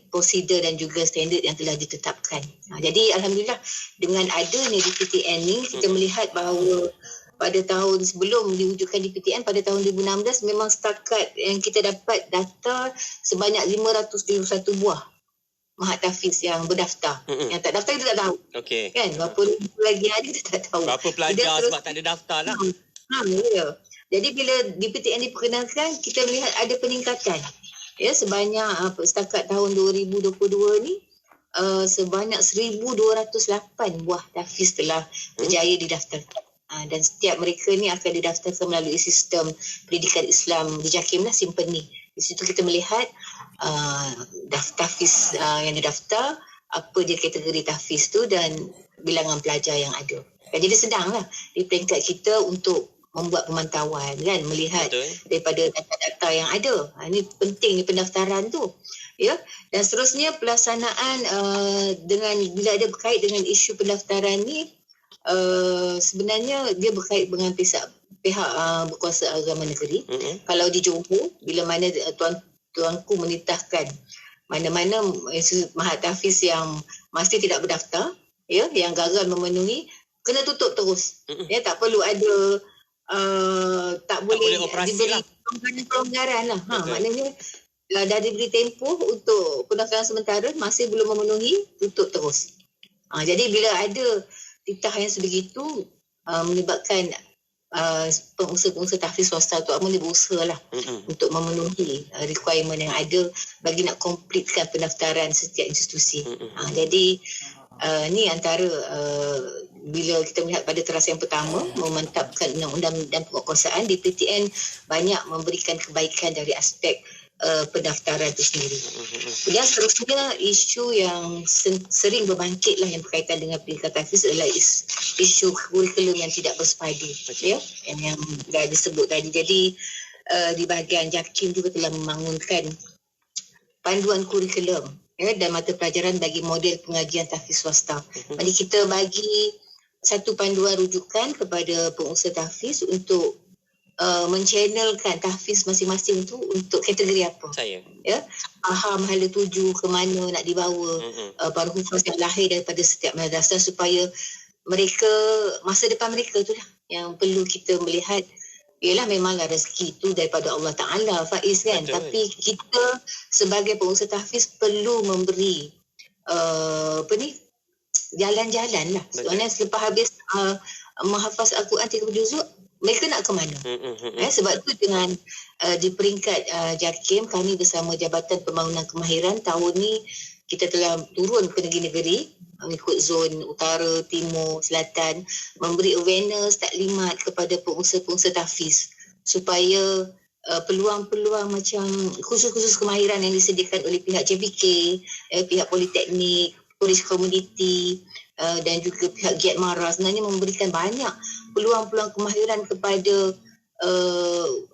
prosedur dan juga standard yang telah ditetapkan. Jadi alhamdulillah dengan adanya DPTN ni kita melihat bahawa pada tahun sebelum diwujudkan DPTN pada tahun 2016 memang setakat yang kita dapat data sebanyak 521 buah mahat tahfiz yang berdaftar. Yang tak daftar kita tak tahu. Kan? Berapa lagi ada kita tak tahu. Berapa pelajar sebab tak ada daftar lah. Ya. Jadi bila DPTN diperkenalkan, kita melihat ada peningkatan. Ya, sebanyak setakat tahun 2022 ni sebanyak 1,208 buah tahfiz telah berjaya didaftarkan. Dan setiap mereka ni akan didaftarkan melalui sistem pendidikan Islam di JAKIM lah, Simpeni. Di situ kita melihat tahfiz yang didaftar, apa dia kategori tahfiz tu dan bilangan pelajar yang ada. Jadi sedanglah di peringkat kita untuk membuat pemantauan, kan, melihat daripada data-data yang ada. Ini penting ni pendaftaran tu. Ya, dan seterusnya pelaksanaan dengan bila ada berkait dengan isu pendaftaran ni, sebenarnya dia berkait dengan pihak berkuasa agama negeri. Kalau di Johor, bila mana tuanku menitahkan mana-mana mahat tahfiz yang masih tidak berdaftar, ya, yang gagal memenuhi, kena tutup terus. Ya, tak perlu ada tak boleh diberi pelonggaran lah. Maknanya dah diberi tempoh untuk pendaftaran sementara, masih belum memenuhi, tutup terus. Jadi bila ada titah yang sebegitu, menyebabkan pengusaha-pengusaha tahfiz swasta tu dia berusaha lah untuk memenuhi requirement yang ada bagi nak komplitkan pendaftaran setiap institusi. Jadi ni antara bila kita melihat pada terasa yang pertama memantapkan undang-undang dan penguasaan, DPTN banyak memberikan kebaikan dari aspek pendaftaran itu sendiri. Kemudian seterusnya isu yang sering berbangkit lah yang berkaitan dengan pendidikan tahfiz adalah isu kurikulum yang tidak bersepadu, ya, yang dah disebut tadi. Jadi di bahagian JAKIM juga telah membangunkan panduan kurikulum, ya, dan mata pelajaran bagi model pengajian tahfiz swasta. Jadi kita bagi satu panduan rujukan kepada pengusaha tahfiz untuk menchannelkan tahfiz masing-masing tu untuk kategori apa. Ya, faham hala tuju ke mana nak dibawa para hufaz yang lahir daripada setiap madrasah, supaya mereka, masa depan mereka tu lah yang perlu kita melihat. Yalah, memanglah rezeki tu daripada Allah Ta'ala, Faiz, kan. Betul. Tapi kita sebagai pengusaha tahfiz perlu memberi jalan-jalan lah. Sebenarnya selepas habis menghafaz Al-Quran 30 juzuk, mereka nak ke mana? Sebab tu dengan di peringkat JAKIM, kami bersama Jabatan Pembangunan Kemahiran tahun ni kita telah turun ke negeri-negeri mengikut zon utara, timur, selatan, memberi awareness, taklimat kepada pengusaha-pengusaha tahfiz supaya peluang-peluang macam khusus-khusus kemahiran yang disediakan oleh pihak JPK, pihak Politeknik, Police Community dan juga pihak Giat Mara sebenarnya memberikan banyak peluang-peluang kemahiran kepada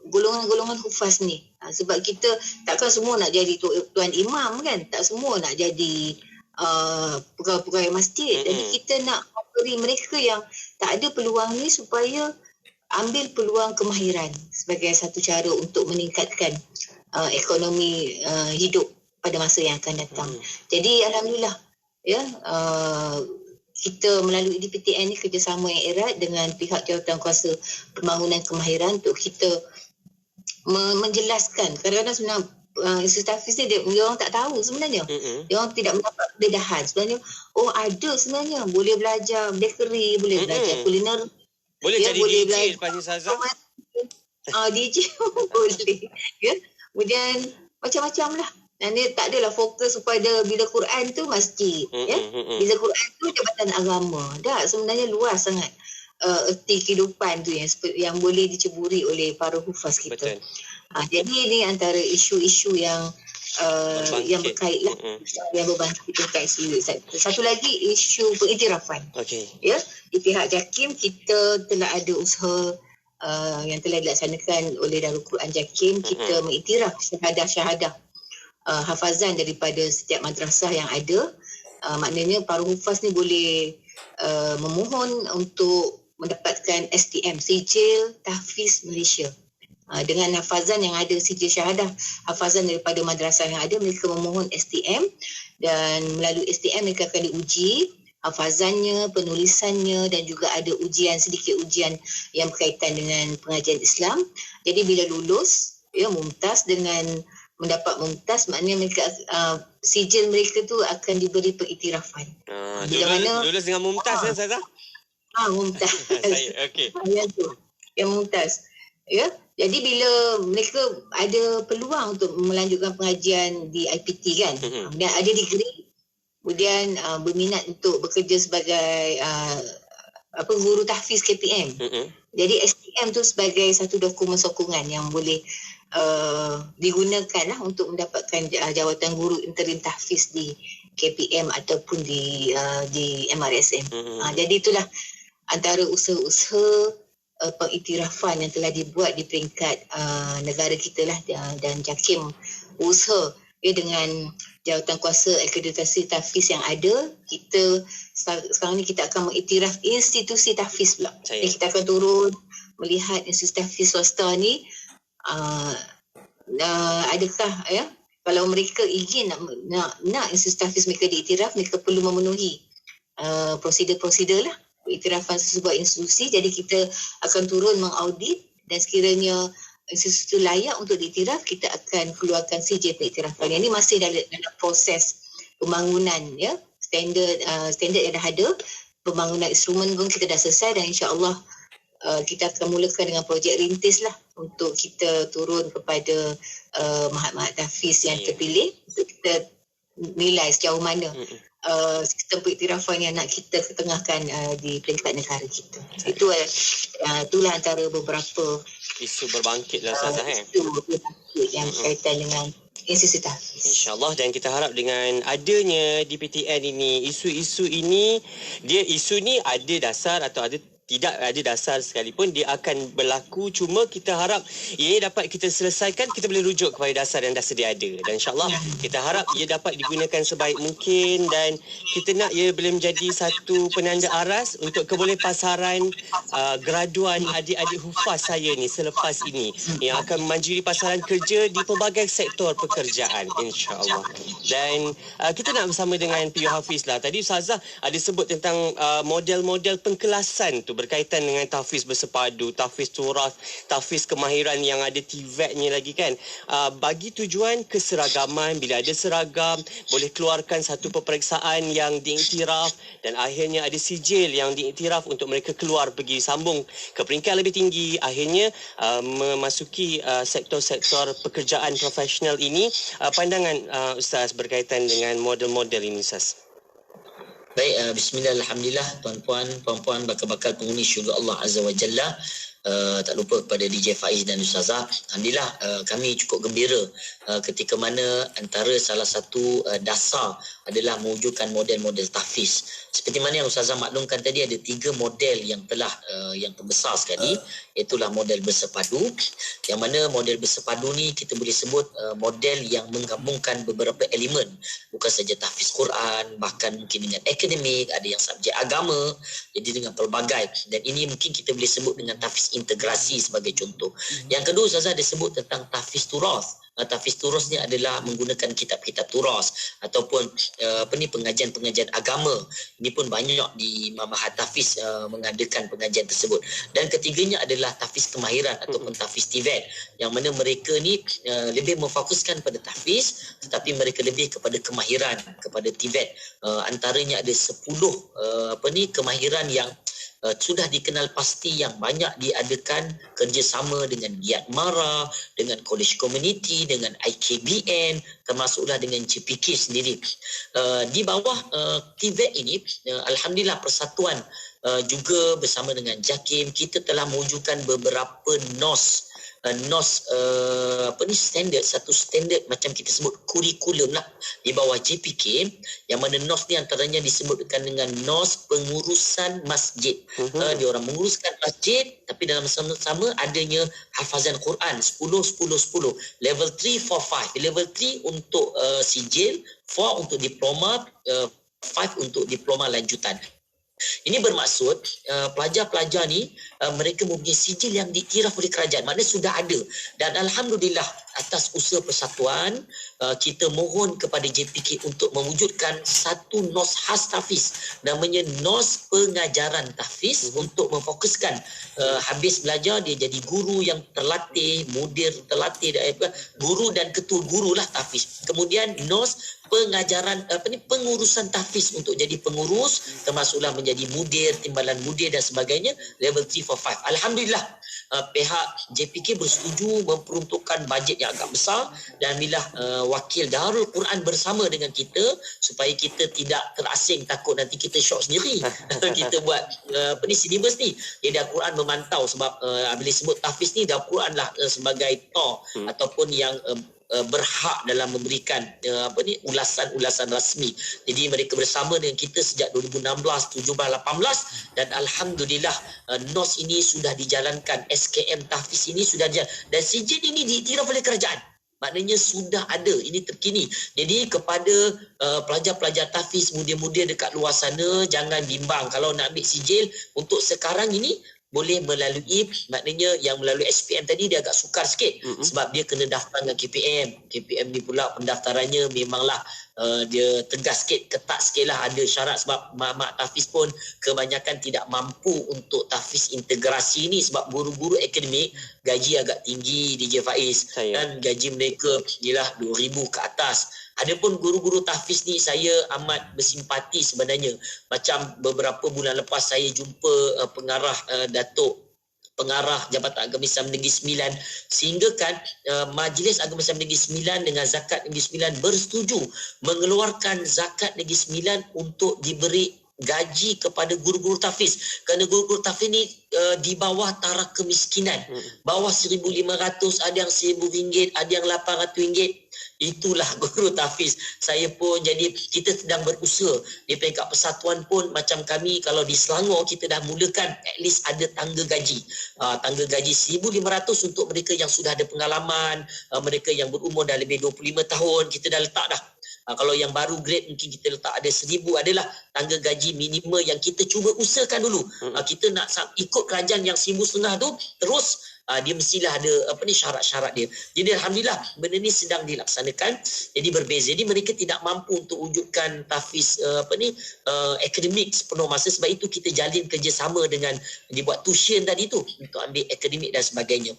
golongan-golongan hufaz ni. Sebab kita takkan semua nak jadi tuan imam, kan? Tak semua nak jadi pegawai-pegawai masjid. Jadi kita nak beri mereka yang tak ada peluang ni supaya ambil peluang kemahiran sebagai satu cara untuk meningkatkan ekonomi hidup pada masa yang akan datang. Jadi alhamdulillah, ya, kita melalui DPTN ni kerjasama yang erat dengan pihak Jawatan Kuasa Pembangunan Kemahiran untuk kita menjelaskan. Kadang-kadang sebenarnya institusi tahfiz ni dia orang tak tahu sebenarnya. Dia orang tidak mendapat pendedahan. Sebenarnya ada sebenarnya, boleh belajar bakery, boleh belajar kuliner. Boleh jadi boleh DJ lepas ni Ustazah. DJ boleh. Ya. Kemudian macam-macam lah. Dan dia tak adalah fokus kepada bila Quran tu masjid. Bila Quran tu jabatan agama. Tak, sebenarnya luas sangat erti kehidupan tu yang boleh diceburi oleh para hufaz kita. Betul. Jadi ini antara isu-isu yang berkait lah, yang berbangkit terkait isu. Satu lagi isu pengiktirafan. Ya, di pihak JAKIM kita telah ada usaha yang telah dilaksanakan oleh Darul Quran JAKIM. Kita mengiktiraf syahadah-syahadah hafazan daripada setiap madrasah yang ada. Maknanya para hufaz ni boleh memohon untuk mendapatkan STM, Sijil Tahfiz Malaysia. Dengan hafazan yang ada, sijil syahadah hafazan daripada madrasah yang ada, mereka memohon STM, dan melalui STM mereka akan diuji hafazannya, penulisannya, dan juga ada sedikit ujian yang berkaitan dengan pengajian Islam. Jadi bila lulus, mumtaz, dengan mendapat mumtaz, maknanya mereka sijil mereka tu akan diberi pengiktirafan. Lulus dengan mumtaz kan Ustazah? Mumtaz. Okey. Yang mumtaz. Ya, jadi bila mereka ada peluang untuk melanjutkan pengajian di IPT kan, dan ada degree, kemudian berminat untuk bekerja sebagai guru tahfiz KPM. Jadi STM tu sebagai satu dokumen sokongan yang boleh digunakan lah untuk mendapatkan jawatan guru interim tahfiz di KPM ataupun di MRSM. Jadi itulah antara usaha-usaha pengiktirafan yang telah dibuat di peringkat negara kita lah, dan JAKIM usaha dengan jawatan kuasa akreditasi tahfiz yang ada. Kita sekarang ni kita akan mengiktiraf institusi tahfiz pula. Jadi kita akan turun melihat institusi tahfiz swasta ni adakah kalau mereka izin nak institusi tahfiz mereka diiktiraf, mereka perlu memenuhi prosedur-prosedur lah iktirafan sebuah institusi. Jadi kita akan turun mengaudit, dan sekiranya institusi itu layak untuk diiktiraf, kita akan keluarkan sijil pengiktirafan. Yang ini masih dalam proses pembangunan, standard yang dah ada. Pembangunan instrumen pun kita dah selesai, dan insya-Allah kita akan mulakan dengan projek rintis lah untuk kita turun kepada mahat-mahat tahfiz yang terpilih untuk kita nilai sejauh mana sistem pengiktirafan yang nak kita ketengahkan di peringkat negara kita. Itulah antara beberapa isu berbangkit lah Ustazah. Isu berbangkit yang berkaitan dengan institusi tahfiz. InsyaAllah, dan kita harap dengan adanya DPTN ini, isu-isu ini, isu ni ada dasar atau tidak ada dasar sekalipun, dia akan berlaku. Cuma kita harap ia dapat kita selesaikan, kita boleh rujuk kepada dasar yang dah sedia ada. Dan insyaAllah kita harap ia dapat digunakan sebaik mungkin, dan kita nak ia boleh menjadi satu penanda aras untuk kebolehpasaran graduan adik-adik hufaz saya ni selepas ini, yang akan memanjuri pasaran kerja di pelbagai sektor pekerjaan, insyaAllah. Dan kita nak bersama dengan PU Hafiz lah. Tadi Ustazah ada sebut tentang model-model pengkelasan tu berkaitan dengan tahfiz bersepadu, tahfiz turas, tahfiz kemahiran yang ada TVET-nya lagi kan. Bagi tujuan keseragaman, bila ada seragam, boleh keluarkan satu peperiksaan yang diiktiraf, dan akhirnya ada sijil yang diiktiraf untuk mereka keluar pergi sambung ke peringkat lebih tinggi, akhirnya memasuki sektor-sektor pekerjaan profesional ini. Pandangan Ustaz berkaitan dengan model-model ini Ustaz? Baik, bismillah, alhamdulillah, tuan-puan, puan-puan, bakal-bakal penghuni syurga Allah Azza wa Jalla. Tak lupa kepada DJ Faiz dan Ustazah. Alhamdulillah, kami cukup gembira ketika mana antara salah satu dasar adalah mewujudkan model-model tahfiz. Seperti mana yang Ustazah maklumkan tadi, ada 3 model yang telah yang terbesar sekali, iaitulah model bersepadu. Yang mana model bersepadu ni kita boleh sebut model yang menggabungkan beberapa elemen, bukan saja tahfiz Quran, bahkan mungkin dengan akademik, ada yang subjek agama, jadi dengan pelbagai. Dan ini mungkin kita boleh sebut dengan tahfiz tahfiz integrasi sebagai contoh. Yang kedua Ustazah dia sebut tentang tahfiz turas. Tahfiz turas ni adalah menggunakan kitab-kitab turas ataupun pengajian-pengajian agama. Ini pun banyak di Mahat Tahfiz mengadakan pengajian tersebut. Dan ketiganya adalah tahfiz kemahiran ataupun tahfiz TVET, yang mana mereka ni lebih memfokuskan pada tahfiz tetapi mereka lebih kepada kemahiran, kepada TVET. Antaranya ada 10 kemahiran yang sudah dikenal pasti yang banyak diadakan kerjasama dengan Giat Mara, dengan College Community, dengan IKBN, termasuklah dengan JPK sendiri. Di bawah TVET ini, Alhamdulillah Persatuan juga bersama dengan JAKIM, kita telah mewujudkan beberapa NOS standard, satu standard macam kita sebut kurikulum lah di bawah JPK, yang mana NOS ni antaranya disebutkan dengan NOS pengurusan masjid. Dia orang menguruskan masjid tapi dalam sama-sama adanya hafazan Quran 10 level 3 4 5, level 3 untuk sijil, 4 untuk diploma, 5 untuk diploma lanjutan. Ini bermaksud pelajar-pelajar ni mereka mempunyai sijil yang diiktiraf oleh kerajaan, maknanya sudah ada. Dan Alhamdulillah atas usaha persatuan, kita mohon kepada JPK untuk mewujudkan satu NOS khas tahfiz, namanya NOS pengajaran tahfiz, untuk memfokuskan habis belajar dia jadi guru yang terlatih, mudir terlatih, guru dan ketua guru lah tahfiz. Kemudian NOS pengajaran pengurusan tahfiz untuk jadi pengurus, termasuklah menjadi mudir, timbalan mudir dan sebagainya, level 3 4 5. Alhamdulillah pihak JPK bersetuju memperuntukkan bajet yang agak besar, dan alhamdulillah wakil Darul Quran bersama dengan kita supaya kita tidak terasing, takut nanti kita syok sendiri. Kita buat syllabus ni, jadi Darul Quran memantau, sebab bila sebut tahfiz ni Darul Quran lah sebagai ataupun yang berhak dalam memberikan ulasan-ulasan rasmi. Jadi mereka bersama dengan kita sejak 2016, 17, 18, dan alhamdulillah NOS ini sudah dijalankan, SKM tahfiz ini sudah dijalankan, dan sijil ini diiktiraf oleh kerajaan. Maknanya sudah ada, ini terkini. Jadi kepada pelajar-pelajar tahfiz, mudir-mudir dekat luar sana, jangan bimbang kalau nak ambil sijil untuk sekarang ini. Boleh melalui, maknanya yang melalui SPM tadi dia agak sukar sikit, sebab dia kena daftar dengan KPM. KPM ni pula pendaftarannya memanglah dia tegas sikit, ketat sikit lah, ada syarat, sebab mak tahfiz pun kebanyakan tidak mampu untuk tahfiz integrasi ni, sebab guru-guru akademik gaji agak tinggi DJ Faiz, dan gaji mereka ialah 2,000 ke atas. Adapun guru-guru tahfiz ni saya amat bersimpati sebenarnya. Macam beberapa bulan lepas saya jumpa pengarah Jabatan Agama Islam Negeri Sembilan, sehingga kan Majlis Agama Islam Negeri Sembilan dengan Zakat Negeri Sembilan bersetuju mengeluarkan Zakat Negeri Sembilan untuk diberi gaji kepada guru-guru tahfiz, kerana guru-guru tahfiz ni di bawah taraf kemiskinan, bawah 1,500, ada yang RM1,000, ada yang RM800. Itulah guru tahfiz. Saya pun jadi, kita sedang berusaha di peringkat persatuan pun, macam kami kalau di Selangor kita dah mulakan at least ada tangga gaji. Tangga gaji 1,500 untuk mereka yang sudah ada pengalaman, mereka yang berumur dah lebih 25 tahun, kita dah letak dah. Kalau yang baru grade mungkin kita letak ada 1,000, adalah tangga gaji minima yang kita cuba usahakan dulu. Kita nak ikut kerajaan yang 1,500 tu terus, dia mestilah ada syarat-syarat dia. Jadi alhamdulillah benda ni sedang dilaksanakan. Jadi berbeza. Jadi mereka tidak mampu untuk wujudkan tahfiz akademik sepenuh masa, sebab itu kita jalin kerjasama dengan dibuat tuition tadi tu untuk ambil akademik dan sebagainya.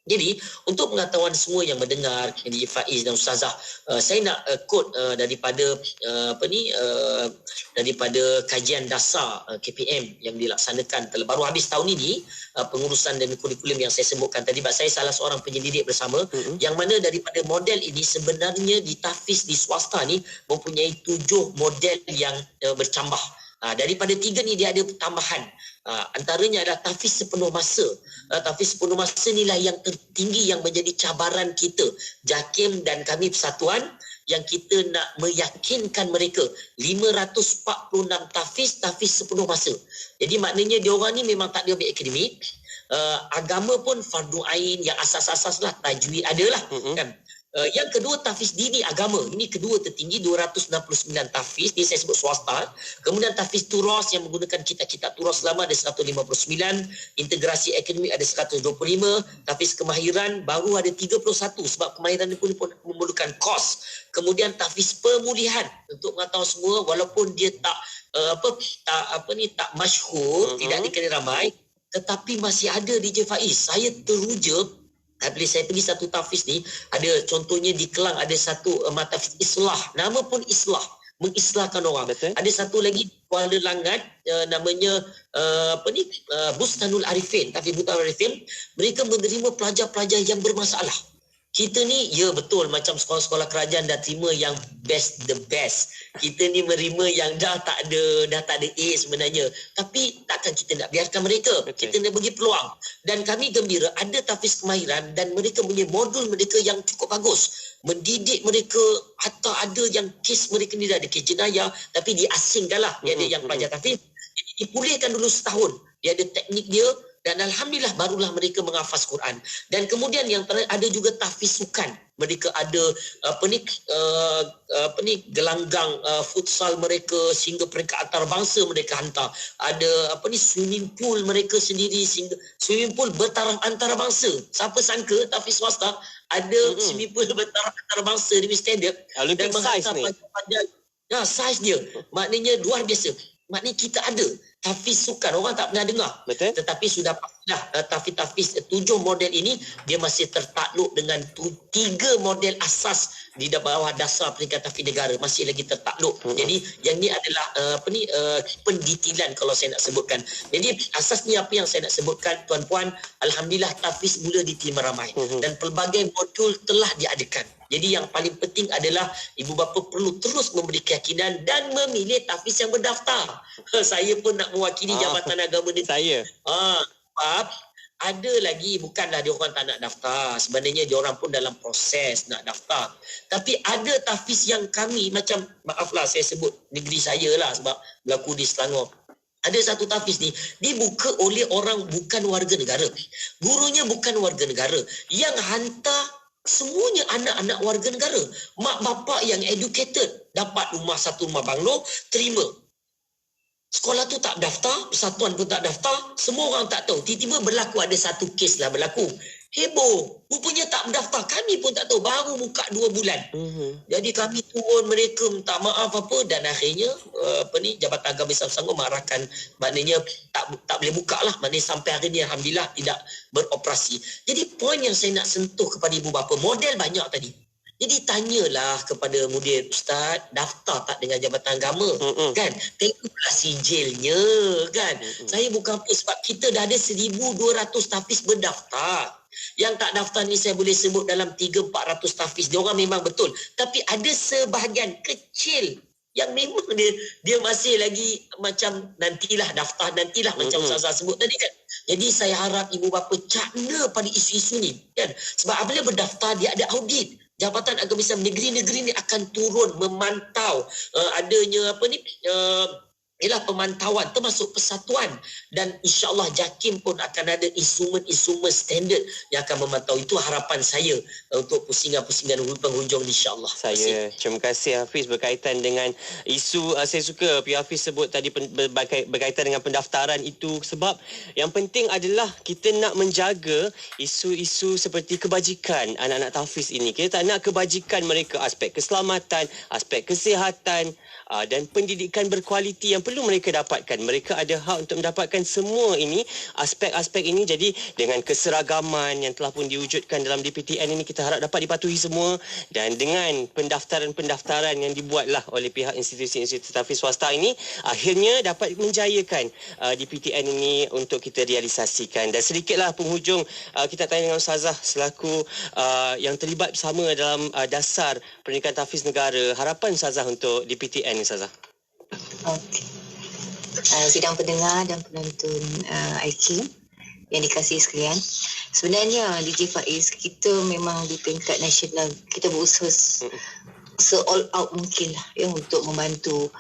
Jadi untuk pengetahuan semua yang mendengar DJ Faiz dan Ustazah, saya nak quote daripada kajian dasar KPM yang dilaksanakan baru habis tahun ini, pengurusan dan kurikulum yang saya sebutkan tadi. Saya salah seorang penyelidik bersama, yang mana daripada model ini sebenarnya di tahfiz di swasta ni mempunyai 7 model yang bercambah. Daripada 3 ni dia ada tambahan. Antaranya adalah tahfiz sepenuh masa. Tahfiz sepenuh masa inilah yang tertinggi yang menjadi cabaran kita, JAKIM dan kami persatuan, yang kita nak meyakinkan mereka 546 tahfiz sepenuh masa. Jadi maknanya diorang ni memang tak ada ambil akademik, agama pun fardu ain yang asas-asas lah, tajwid adalah kan. Yang kedua, tahfiz dini agama. Ini kedua tertinggi, 269 tahfiz. Ini saya sebut swasta. Kemudian tahfiz turas yang menggunakan kitab-kitab turas lama ada 159. Integrasi akademik ada 125. Tahfiz kemahiran baru ada 31 sebab kemahiran ini pun memerlukan kos. Kemudian tahfiz pemulihan untuk mengetahui semua walaupun dia tak masyhur, tidak dikenal ramai, tetapi masih ada DJ Faiz. Saya teruja bila saya pergi satu tahfiz ni, ada contohnya di Kelang ada satu tahfiz islah, nama pun islah, mengislahkan orang. Betul. Ada satu lagi di Kuala Langat namanya Bustanul Arifin, tahfiz Bustanul Arifin, mereka menerima pelajar-pelajar yang bermasalah. Kita ni, ya betul, macam sekolah-sekolah kerajaan dah terima yang best the best. Kita ni menerima yang dah tak ada A sebenarnya. Tapi takkan kita nak biarkan mereka. Okay. Kita nak bagi peluang. Dan kami gembira ada tahfiz kemahiran dan mereka punya modul mereka yang cukup bagus. Mendidik mereka, atau ada yang kes mereka ni dah ada kes jenayah tapi diasingkan lah. Dia ada yang pelajar tahfiz. Jadi dipulihkan dulu setahun. Dia ada teknik dia. Dan alhamdulillah barulah mereka menghafaz Quran. Dan kemudian yang terakhir ada juga tahfiz sukan. Mereka ada gelanggang futsal mereka sehingga peringkat antarabangsa mereka hantar. Ada swimming pool mereka sendiri sehingga swimming pool bertaraf antarabangsa. Siapa sangka tahfiz swasta ada swimming pool bertaraf antarabangsa demi standard dan menghantar pelajar. Saiz dia maknanya luar biasa. Maknanya kita ada tahfiz sukan, orang tak pernah dengar. Betul. Tetapi sudah pastilah tahfiz 7 model ini dia masih tertakluk dengan 3 model asas di bawah dasar peringkat tahfiz negara, masih lagi tertakluk. Jadi yang ni adalah pendetilan kalau saya nak sebutkan. Jadi asasnya apa yang saya nak sebutkan, tuan-puan, alhamdulillah tahfiz mula diterima ramai dan pelbagai modul telah diadakan. Jadi yang paling penting adalah ibu bapa perlu terus memberi keyakinan dan memilih tahfiz yang berdaftar. Saya pun nak mewakili Jabatan Agama Negeri. Saya. Sebab ada lagi, bukanlah dia orang tak nak daftar. Sebenarnya dia orang pun dalam proses nak daftar. Tapi ada tahfiz yang kami, macam, maaflah saya sebut negeri saya lah sebab berlaku di Selangor. Ada satu tahfiz ni dibuka oleh orang bukan warga negara. Gurunya bukan warga negara. Yang hantar semuanya anak-anak warga negara. Mak bapak yang educated dapat satu rumah banglo, terima. Sekolah tu tak daftar, persatuan pun tak daftar, semua orang tak tahu. Tiba-tiba berlaku ada satu kes lah berlaku. Heboh, rupanya tak mendaftar. Kami pun tak tahu, baru buka 2 bulan. Jadi kami turun mereka minta maaf apa dan akhirnya Jabatan Agama Islam Selangor marahkan, maknanya tak boleh buka lah. Maknanya sampai hari ni alhamdulillah tidak beroperasi. Jadi poin yang saya nak sentuh kepada ibu bapa, model banyak tadi. Jadi tanyalah kepada mudir, ustaz, daftar tak dengan Jabatan Agama? Kan? Tengoklah sijilnya, kan? Saya bukan apa, sebab kita dah ada 1,200 tahfiz berdaftar. Yang tak daftar ni saya boleh sebut dalam 300-400 tahfiz. Dia orang memang betul. Tapi ada sebahagian kecil yang memang dia masih lagi macam nantilah daftar, nantilah macam Ustazah sebut tadi kan. Jadi saya harap ibu bapa cakna pada isu-isu ni, kan? Sebab apabila berdaftar dia ada audit. Jabatan Agama Islam negeri-negeri ni akan turun memantau adanya ialah pemantauan termasuk persatuan, dan insya-Allah JAKIM pun akan ada instrumen-instrumen standard yang akan memantau. Itu harapan saya untuk pusingan-pusingan penghujung insya-Allah. Terima kasih Hafiz berkaitan dengan isu. Saya suka P. Hafiz sebut tadi berkaitan dengan pendaftaran itu, sebab yang penting adalah kita nak menjaga isu-isu seperti kebajikan anak-anak tahfiz ini. Kita tak nak kebajikan mereka, aspek keselamatan, aspek kesihatan dan pendidikan berkualiti yang perlu mereka dapatkan. Mereka ada hak untuk mendapatkan semua ini, aspek-aspek ini. Jadi dengan keseragaman yang telah pun diwujudkan dalam DPTN ini, kita harap dapat dipatuhi semua, dan dengan pendaftaran-pendaftaran yang dibuatlah oleh pihak institusi-institusi tahfiz swasta ini, akhirnya dapat menjayakan DPTN ini untuk kita realisasikan. Dan sedikitlah penghujung, kita tanya dengan Ustazah selaku yang terlibat bersama dalam dasar pendidikan tahfiz negara. Harapan Ustazah untuk DPTN ni, Ustazah? Okey. Sidang pendengar dan penonton IKIM yang dikasihi sekalian, sebenarnya DJ Faiz, kita memang di peringkat nasional kita berusaha se-all out mungkin lah ya untuk membantu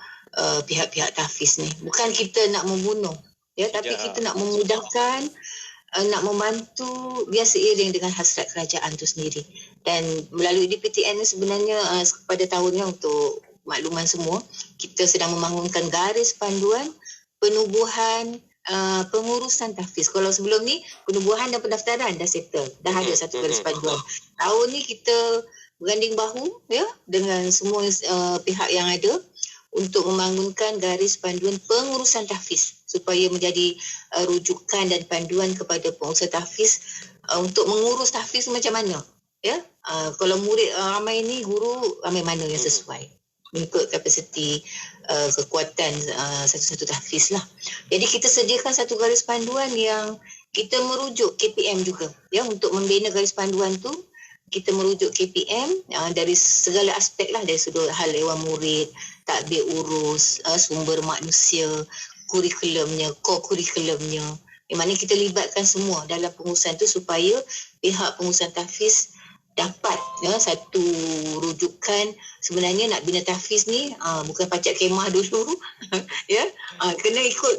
pihak-pihak tahfiz ni. Bukan kita nak membunuh ya, tapi kita nak memudahkan nak membantu biar seiring dengan hasrat kerajaan itu sendiri. Dan melalui DPTN ni sebenarnya pada tahunnya, untuk makluman semua, kita sedang membangunkan garis panduan penubuhan pengurusan tahfiz. Kalau sebelum ni penubuhan dan pendaftaran dah settle, dah ada satu garis panduan. Tahun ni kita berganding bahu ya dengan semua pihak yang ada untuk membangunkan garis panduan pengurusan tahfiz supaya menjadi rujukan dan panduan kepada pengusaha tahfiz untuk mengurus tahfiz macam mana ya. Kalau murid ramai ni, guru ramai mana yang sesuai mengikut kapasiti kekuatan satu-satu tahfiz lah. Jadi kita sediakan satu garis panduan yang kita merujuk KPM juga ya. Untuk membina garis panduan tu kita merujuk KPM dari segala aspek lah, dari sudut hal ewan murid, tadbir urus, sumber manusia, kurikulumnya, kurikulumnya. Yang mana kita libatkan semua dalam pengurusan tu supaya pihak pengurusan tahfiz dapat satu rujukan. Sebenarnya nak bina tahfiz ni bukan pacak kemah dulu ya, kena ikut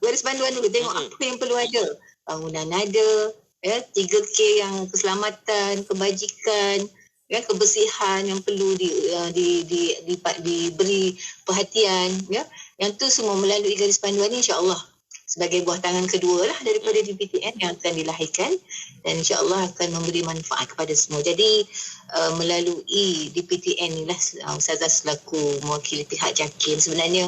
garis panduan dulu, tengok apa yang perlu ada, bangunan ada ya, 3K yang keselamatan, kebajikan ya, kebersihan yang perlu diberi perhatian ya. Yang tu semua melalui garis panduan ni, insya-Allah sebagai buah tangan kedua lah daripada DPTN yang akan dilahirkan, dan insya-Allah akan memberi manfaat kepada semua. Jadi melalui DPTN ni lah Ustazah selaku mewakili pihak JAKIM, sebenarnya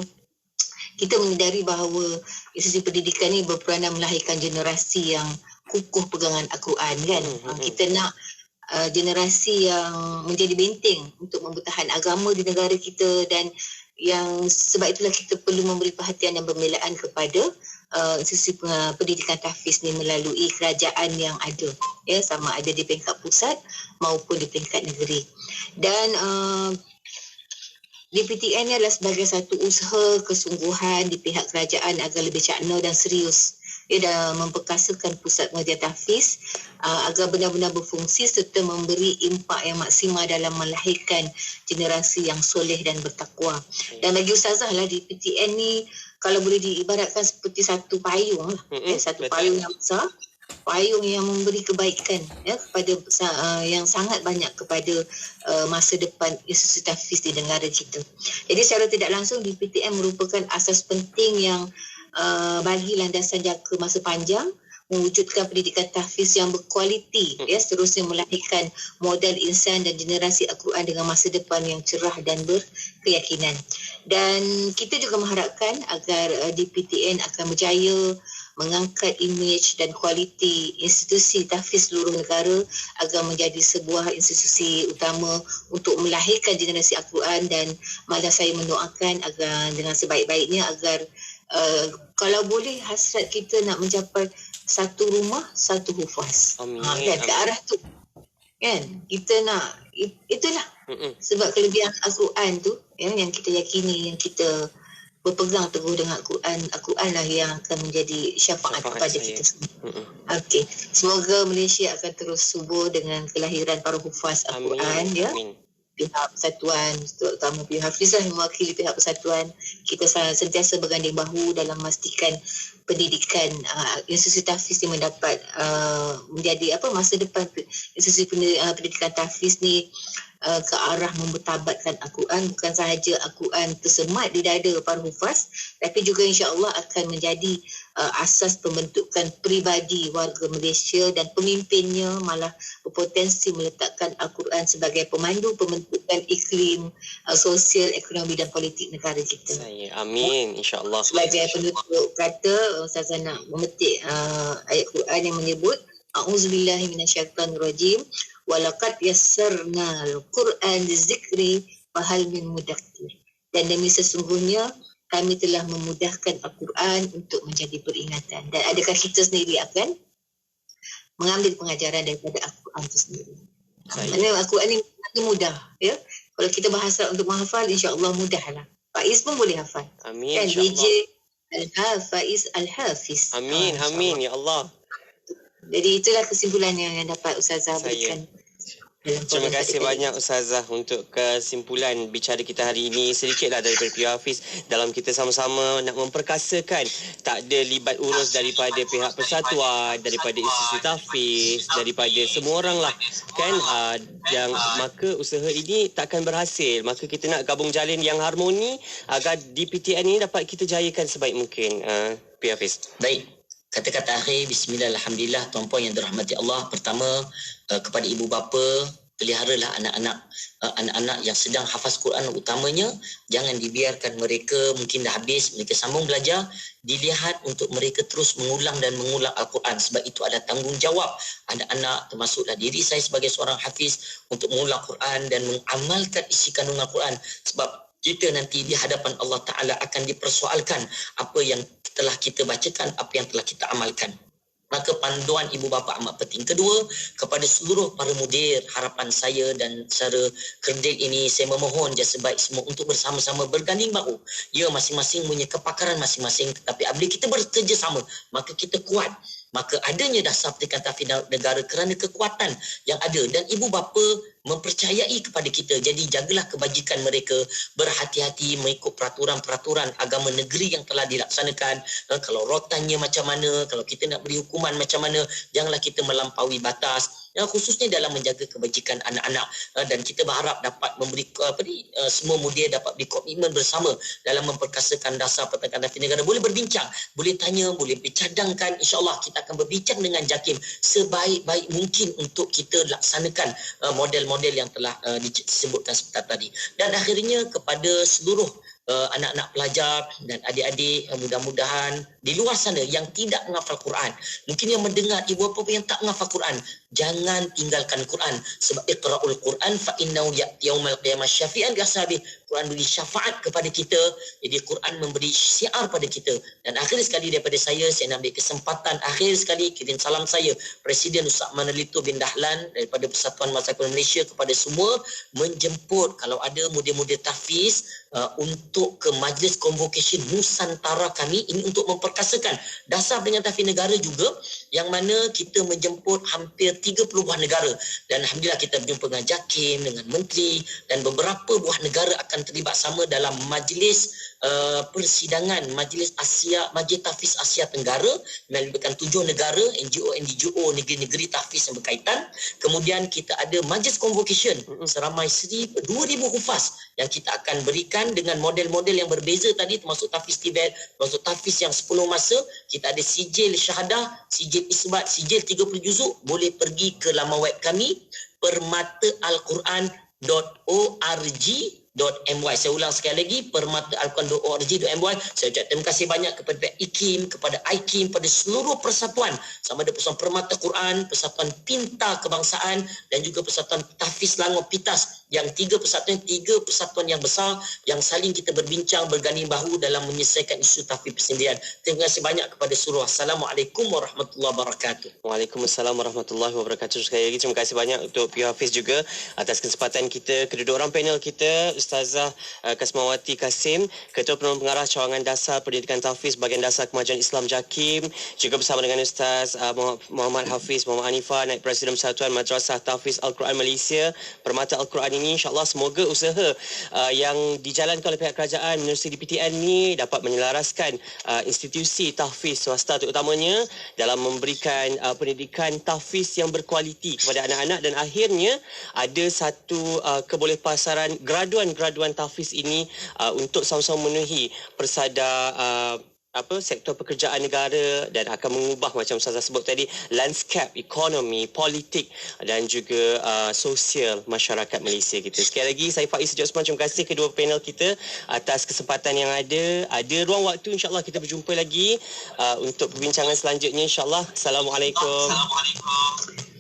kita menyedari bahawa institusi pendidikan ni berperanan melahirkan generasi yang kukuh pegangan Al-Quran kan. Kita nak generasi yang menjadi benteng untuk mempertahankan agama di negara kita, dan yang sebab itulah kita perlu memberi perhatian dan pembelaan kepada institusi pendidikan tahfiz ni melalui kerajaan yang ada ya, sama ada di peringkat pusat maupun di peringkat negeri. Dan DPTN ni adalah sebagai satu usaha kesungguhan di pihak kerajaan agar lebih cakna dan serius ia dah memperkasakan pusat pengajian tahfiz agar benar-benar berfungsi serta memberi impak yang maksimal dalam melahirkan generasi yang soleh dan bertakwa. Dan bagi Ustazah lah, di PTN ni kalau boleh diibaratkan seperti satu payung lah, satu payung yang besar, payung yang memberi kebaikan ya, kepada yang sangat banyak kepada masa depan institusi tahfiz di negara kita. Jadi secara tidak langsung DPTN merupakan asas penting yang bagi landasan jangka masa panjang mewujudkan pendidikan tahfiz yang berkualiti ya, seterusnya melahirkan modal insan dan generasi Al-Quran dengan masa depan yang cerah dan berkeyakinan. Dan kita juga mengharapkan agar DPTN akan berjaya mengangkat imej dan kualiti institusi tahfiz seluruh negara agar menjadi sebuah institusi utama untuk melahirkan generasi Al-Quran. Dan malah saya mendoakan agar dengan sebaik-baiknya agar kalau boleh hasrat kita nak mencapai satu rumah, satu hufaz. Amin. Kan, ke arah tu. Kan? Kita nak, itulah. Sebab kelebihan Al-Quran tu, ya, yang kita yakini, yang kita berpegang teguh dengan Al-Quran. Al-Quran lah yang akan menjadi syafaat kepada kita semua. Okey. Semoga Malaysia akan terus subur dengan kelahiran para hufaz Al-Quran. Ya. Amin. Pihak persatuan, terutama pihak Hafizah yang mewakili pihak persatuan, kita sentiasa berganding bahu dalam memastikan pendidikan institusi tahfiz ni mendapat menjadi masa depan institusi pendidikan tahfiz ni ke arah membertabatkan Al-Quran. Bukan sahaja Al-Quran tersemat di dada para hufaz, tapi juga insya-Allah akan menjadi asas pembentukan peribadi warga Malaysia, dan pemimpinnya malah berpotensi meletakkan Al-Quran sebagai pemandu pembentukan iklim sosial, ekonomi dan politik negara kita. Amin, insya-Allah. Sebagai penutup kata, Ustazah nak memetik ayat Quran yang menyebut A'udzubillahi minasyaitanirrajim walaqad yassarnal Quran lizikri fahal min mudakkir. Dan demi sesungguhnya kami telah memudahkan Al-Quran untuk menjadi peringatan. Dan adakah kita sendiri akan mengambil pengajaran daripada Al-Quran itu sendiri? Kerana Al-Quran ini mudah. Ya? Kalau kita berhasrat untuk menghafal, insya-Allah mudahlah. Faiz pun boleh hafal. Amin, kan, insya-Allah. Faiz Al-Hafiz. Amin, amin, ya Allah. Jadi itulah kesimpulan yang dapat Ustazah berikan. Terima kasih banyak Ustazah untuk kesimpulan bicara kita hari ini. Sedikitlah daripada pihak Hafiz dalam kita sama-sama nak memperkasakan, tak ada libat urus daripada pihak persatuan, daripada institusi tahfiz, daripada semua orang lah kan, yang maka usaha ini takkan berhasil. Maka kita nak gabung jalin yang harmoni agar DPTN ini dapat kita jayakan sebaik mungkin. Pihak Hafiz. Baik. Kata-kata akhir, bismillah, alhamdulillah, tuan-puan yang dirahmati Allah. Pertama, kepada ibu bapa, peliharalah anak-anak yang sedang hafaz Quran, utamanya jangan dibiarkan mereka mungkin dah habis, mereka sambung belajar, dilihat untuk mereka terus mengulang dan mengulang Al-Quran, sebab itu ada tanggungjawab anak-anak, termasuklah diri saya sebagai seorang hafiz, untuk mengulang Quran dan mengamalkan isi kandungan Quran, sebab kita nanti di hadapan Allah Ta'ala akan dipersoalkan apa yang telah kita bacakan, apa yang telah kita amalkan. Maka panduan ibu bapa amat penting. Kedua, kepada seluruh para mudir, harapan saya dan secara kredit ini, saya memohon jasa baik semua untuk bersama-sama berganding bahu. Ya, masing-masing punya kepakaran masing-masing, tetapi apabila kita bekerjasama, maka kita kuat. Maka adanya dasar pendidikan tahfiz negara kerana kekuatan yang ada, dan ibu bapa mempercayai kepada kita. Jadi jagalah kebajikan mereka, berhati-hati mengikut peraturan-peraturan agama negeri yang telah dilaksanakan. Kalau rotannya macam mana, kalau kita nak beri hukuman macam mana, janganlah kita melampaui batas. Khususnya dalam menjaga kebajikan anak-anak, dan kita berharap dapat memberi semua mudir dapat berkomitmen bersama dalam memperkasakan dasar pendidikan tahfiz negara. Boleh berbincang, boleh tanya, boleh dicadangkan. InsyaAllah kita akan berbincang dengan JAKIM sebaik-baik mungkin untuk kita laksanakan model-model yang telah disebutkan sebentar tadi. Dan akhirnya kepada seluruh anak-anak pelajar dan adik-adik, mudah-mudahan di luar sana yang tidak menghafal Quran, mungkin yang mendengar ibu bapa yang tak menghafal Quran, jangan tinggalkan Quran, sebab iqra'ul Quran fa innahu ya'ti yaumal qiyamah syafi'an li ashabihi. Quran beri syafaat kepada kita, jadi Quran memberi syiar pada kita. Dan akhir sekali daripada saya nak ambil kesempatan akhir sekali kirim salam saya Presiden Ustaz Manalito bin Dahlan daripada Persatuan Masyarakat Malaysia kepada semua, menjemput kalau ada mudir-mudir tahfiz untuk ke majlis convocation Nusantara kami ini, untuk memperkasakan dasar dengan tahfiz negara juga, yang mana kita menjemput hampir 30 buah negara, dan alhamdulillah kita berjumpa dengan JAKIM, dengan menteri, dan beberapa buah negara akan terlibat sama dalam majlis persidangan Majlis Tahfiz Asia Tenggara, melibatkan 7 negara, NGO, negeri-negeri tahfiz yang berkaitan. Kemudian kita ada majlis convocation seramai 2,000 hufaz yang kita akan berikan dengan model-model yang berbeza tadi, termasuk tahfiz Tibet, termasuk tahfiz yang sepenuh masa. Kita ada sijil syahadah, sijil isbat, sijil 30 juzuk. Boleh pergi ke laman web kami permataalquran.org.my. Saya ulang sekali lagi, permataalquran.org.my. Saya ucap terima kasih banyak kepada pihak IKIM, kepada IKIM, pada seluruh persatuan, sama ada Persatuan Permata Quran, Persatuan Pintar Kebangsaan, dan juga Persatuan Tahfiz Langor Pitas, yang 3 persatuan yang besar yang saling kita berbincang, berganding bahu dalam menyelesaikan isu tahfiz persendirian. Terima kasih banyak kepada seluruh. Assalamualaikum warahmatullahi wabarakatuh. Waalaikumsalam warahmatullahi wabarakatuh. Sekali lagi terima kasih banyak untuk pihak Hafiz juga atas kesempatan kita. Kedua orang panel kita, Ustazah Kasmawati Kasim, Ketua Penolong Pengarah Cawangan Dasar Pendidikan Tahfiz Bahagian Dasar Kemajuan Islam JAKIM, juga bersama dengan Ustaz Muhammad Hafiz Muhammad Hanifah, Naib Presiden Persatuan Madrasah Tahfiz Al-Quran Malaysia. Permata Al-Quran ini insya-Allah semoga usaha yang dijalankan oleh pihak kerajaan menerusi DPTN ini dapat menyelaraskan institusi tahfiz swasta terutamanya dalam memberikan pendidikan tahfiz yang berkualiti kepada anak-anak, dan akhirnya ada satu kebolehpasaran graduan tahfiz ini untuk sama-sama memenuhi persada sektor pekerjaan negara, dan akan mengubah macam Ustazah sebut tadi landscape ekonomi, politik dan juga sosial masyarakat Malaysia kita. Sekali lagi saya Faiz Osman, terima kasih kedua panel kita atas kesempatan yang ada. Ada ruang waktu insya-Allah kita berjumpa lagi untuk perbincangan selanjutnya insya-Allah. Assalamualaikum.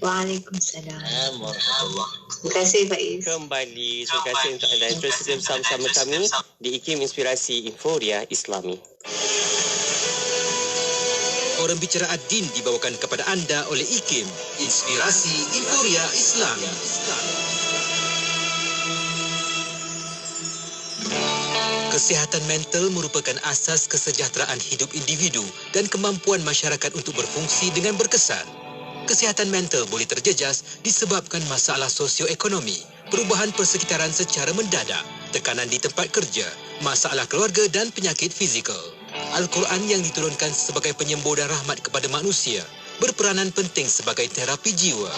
Waalaikumsalam warahmatullahi. Terima kasih Faiz. Kembali terima kasih untuk anda terus bersama kami di IKIM Inspirasi Inforia Islami. Orang Bicara Ad-Din dibawakan kepada anda oleh IKIM, Inspirasi Inforia Islami. Kesihatan mental merupakan asas kesejahteraan hidup individu dan kemampuan masyarakat untuk berfungsi dengan berkesan. Kesihatan mental boleh terjejas disebabkan masalah sosioekonomi, perubahan persekitaran secara mendadak, tekanan di tempat kerja, masalah keluarga dan penyakit fizikal. Al-Quran yang diturunkan sebagai penyembuh dan rahmat kepada manusia berperanan penting sebagai terapi jiwa.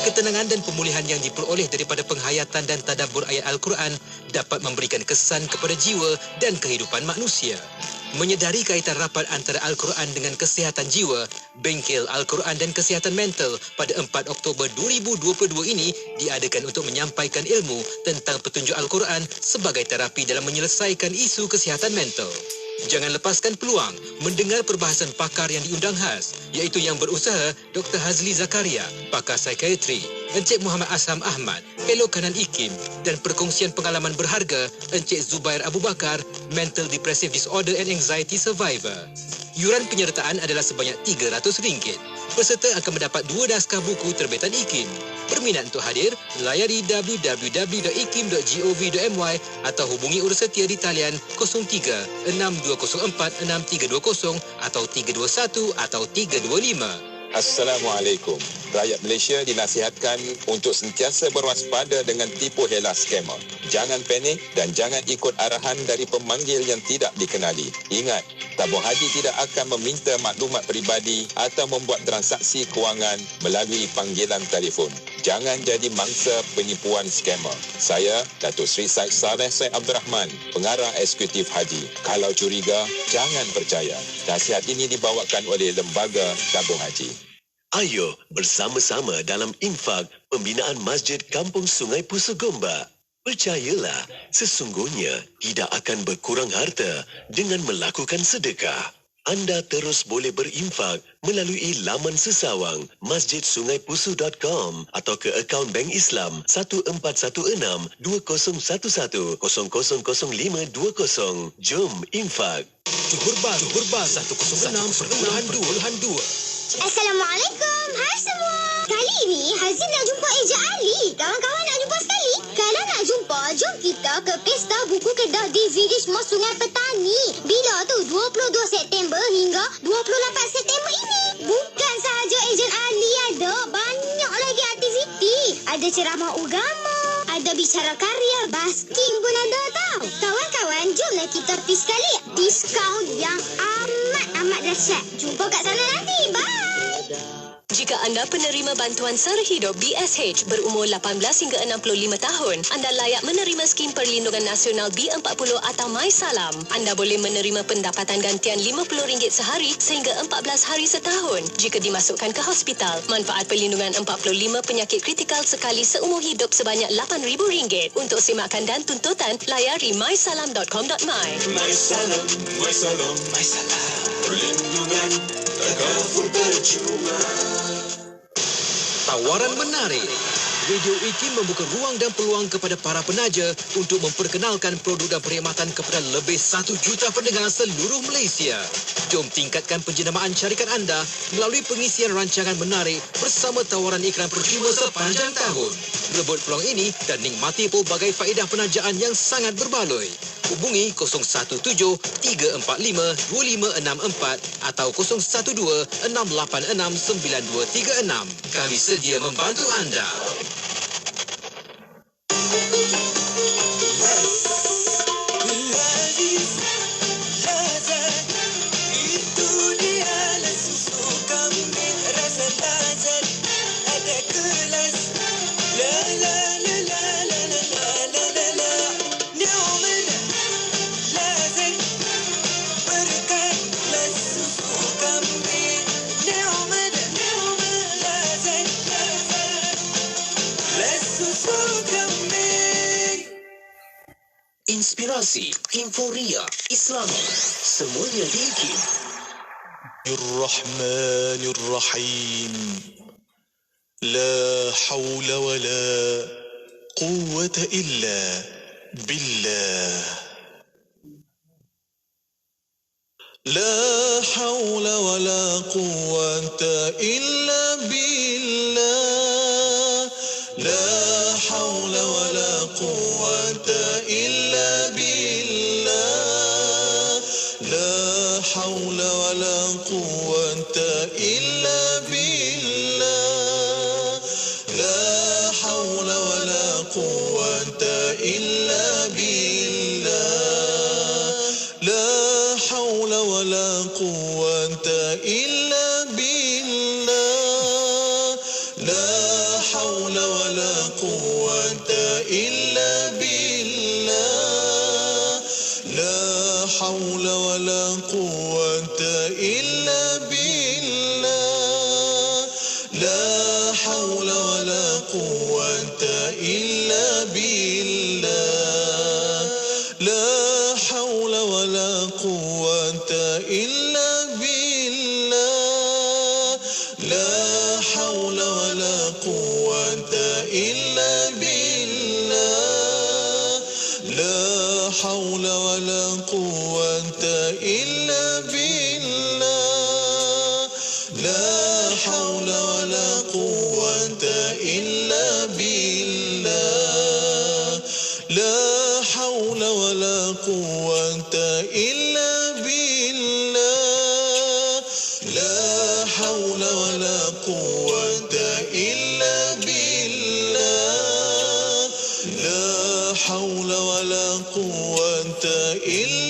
Ketenangan dan pemulihan yang diperoleh daripada penghayatan dan tadabbur ayat Al-Quran dapat memberikan kesan kepada jiwa dan kehidupan manusia. Menyedari kaitan rapat antara Al-Quran dengan kesihatan jiwa, Bengkel Al-Quran dan Kesihatan Mental pada 4 Oktober 2022 ini diadakan untuk menyampaikan ilmu tentang petunjuk Al-Quran sebagai terapi dalam menyelesaikan isu kesihatan mental. Jangan lepaskan peluang mendengar perbahasan pakar yang diundang khas, iaitu yang berusaha Dr. Hazli Zakaria, pakar psikiatri, Encik Muhammad Asham Ahmad, Fellow Kanan IKIM dan perkongsian pengalaman berharga Encik Zubair Abu Bakar, Mental Depressive Disorder and Anxiety Survivor. Yuran penyertaan adalah sebanyak RM300. Peserta akan mendapat 2 naskah buku terbitan IKIM. Berminat untuk hadir? Layari www.ikim.gov.my atau hubungi urus setia di talian 03-6204-6320 atau 321 atau 325. Assalamualaikum. Rakyat Malaysia dinasihatkan untuk sentiasa berwaspada dengan tipu hela skamer. Jangan panik dan jangan ikut arahan dari pemanggil yang tidak dikenali. Ingat, tabung haji tidak akan meminta maklumat peribadi atau membuat transaksi kewangan melalui panggilan telefon. Jangan jadi mangsa penipuan skamer. Saya, Datuk Seri Said Saleh Said Abdul Rahman, Pengarah Eksekutif Haji. Kalau curiga, jangan percaya. Nasihat ini dibawakan oleh Lembaga Tabung Haji. Ayo bersama-sama dalam infak pembinaan Masjid Kampung Sungai Pusu Gombak. Percayalah, sesungguhnya tidak akan berkurang harta dengan melakukan sedekah. Anda terus boleh berinfak melalui laman sesawang masjidsungaipusu.com atau ke akaun Bank Islam 1416-2011-000520. Jom infak. Johor Bahru 106.2. Assalamualaikum. Hai semua. Kali ini Hazim nak jumpa Eja Ali. Kawan-kawan nak jumpa sekali? Kalau nak jumpa, jom kita ke Pesta Buku Kedah di Village Mos Sungai Petani. Bila tu? 22 September hingga 28 September ini. Bukan sahaja Ejen Ali ada, banyak lagi aktiviti. Ada ceramah agama, ada bicara karya, basking pun ada tau. Kawan-kawan, jomlah kita pergi sekali. Diskaun yang amat dahsyat. Jumpa kat sana nanti. Bye. Jika anda penerima bantuan sara hidup BSH berumur 18 hingga 65 tahun, anda layak menerima skim perlindungan nasional B40 atau MySalam. Anda boleh menerima pendapatan gantian RM50 sehari sehingga 14 hari setahun. Jika dimasukkan ke hospital, manfaat perlindungan 45 penyakit kritikal sekali seumur hidup sebanyak RM8,000. Untuk semakan dan tuntutan, layari mysalam.com.my. MySalam, MySalam, MySalam. Perlindungan terkaful perjuangan. Tawaran menarik. Radio IKIM membuka ruang dan peluang kepada para penaja untuk memperkenalkan produk dan perkhidmatan kepada lebih 1 juta pendengar seluruh Malaysia. Jom tingkatkan penjenamaan syarikat anda melalui pengisian rancangan menarik bersama tawaran iklan percuma sepanjang tahun. Rebut peluang ini dan nikmati pelbagai faedah penajaan yang sangat berbaloi. Hubungi 017-345-2564 atau 012-686-9236. Kami sedia membantu anda. Inspirasi, Inforia, Islami, semuanya di IKIM. Ar-Rahmanir-Rahim. La hawla wa la quwwata illa billah. La hawla wa la quwwata illa billah. La hawla wa la quwwata illa billah. La hawla wa la quwwata illa billah. ولا قوة إلا بالله لا حول ولا قوة إلا بالله لا حول ولا قوة إلا بالله لا حول ولا قوة إلا بالله لا حول ولا قوة إلا بالله لا حول ولا قوة إلا بالله لا حول ولا قوة إلا بالله لا حول ولا قوة إلا بالله لا حول ولا قوة إلا بالله لا حول ولا قوة إلا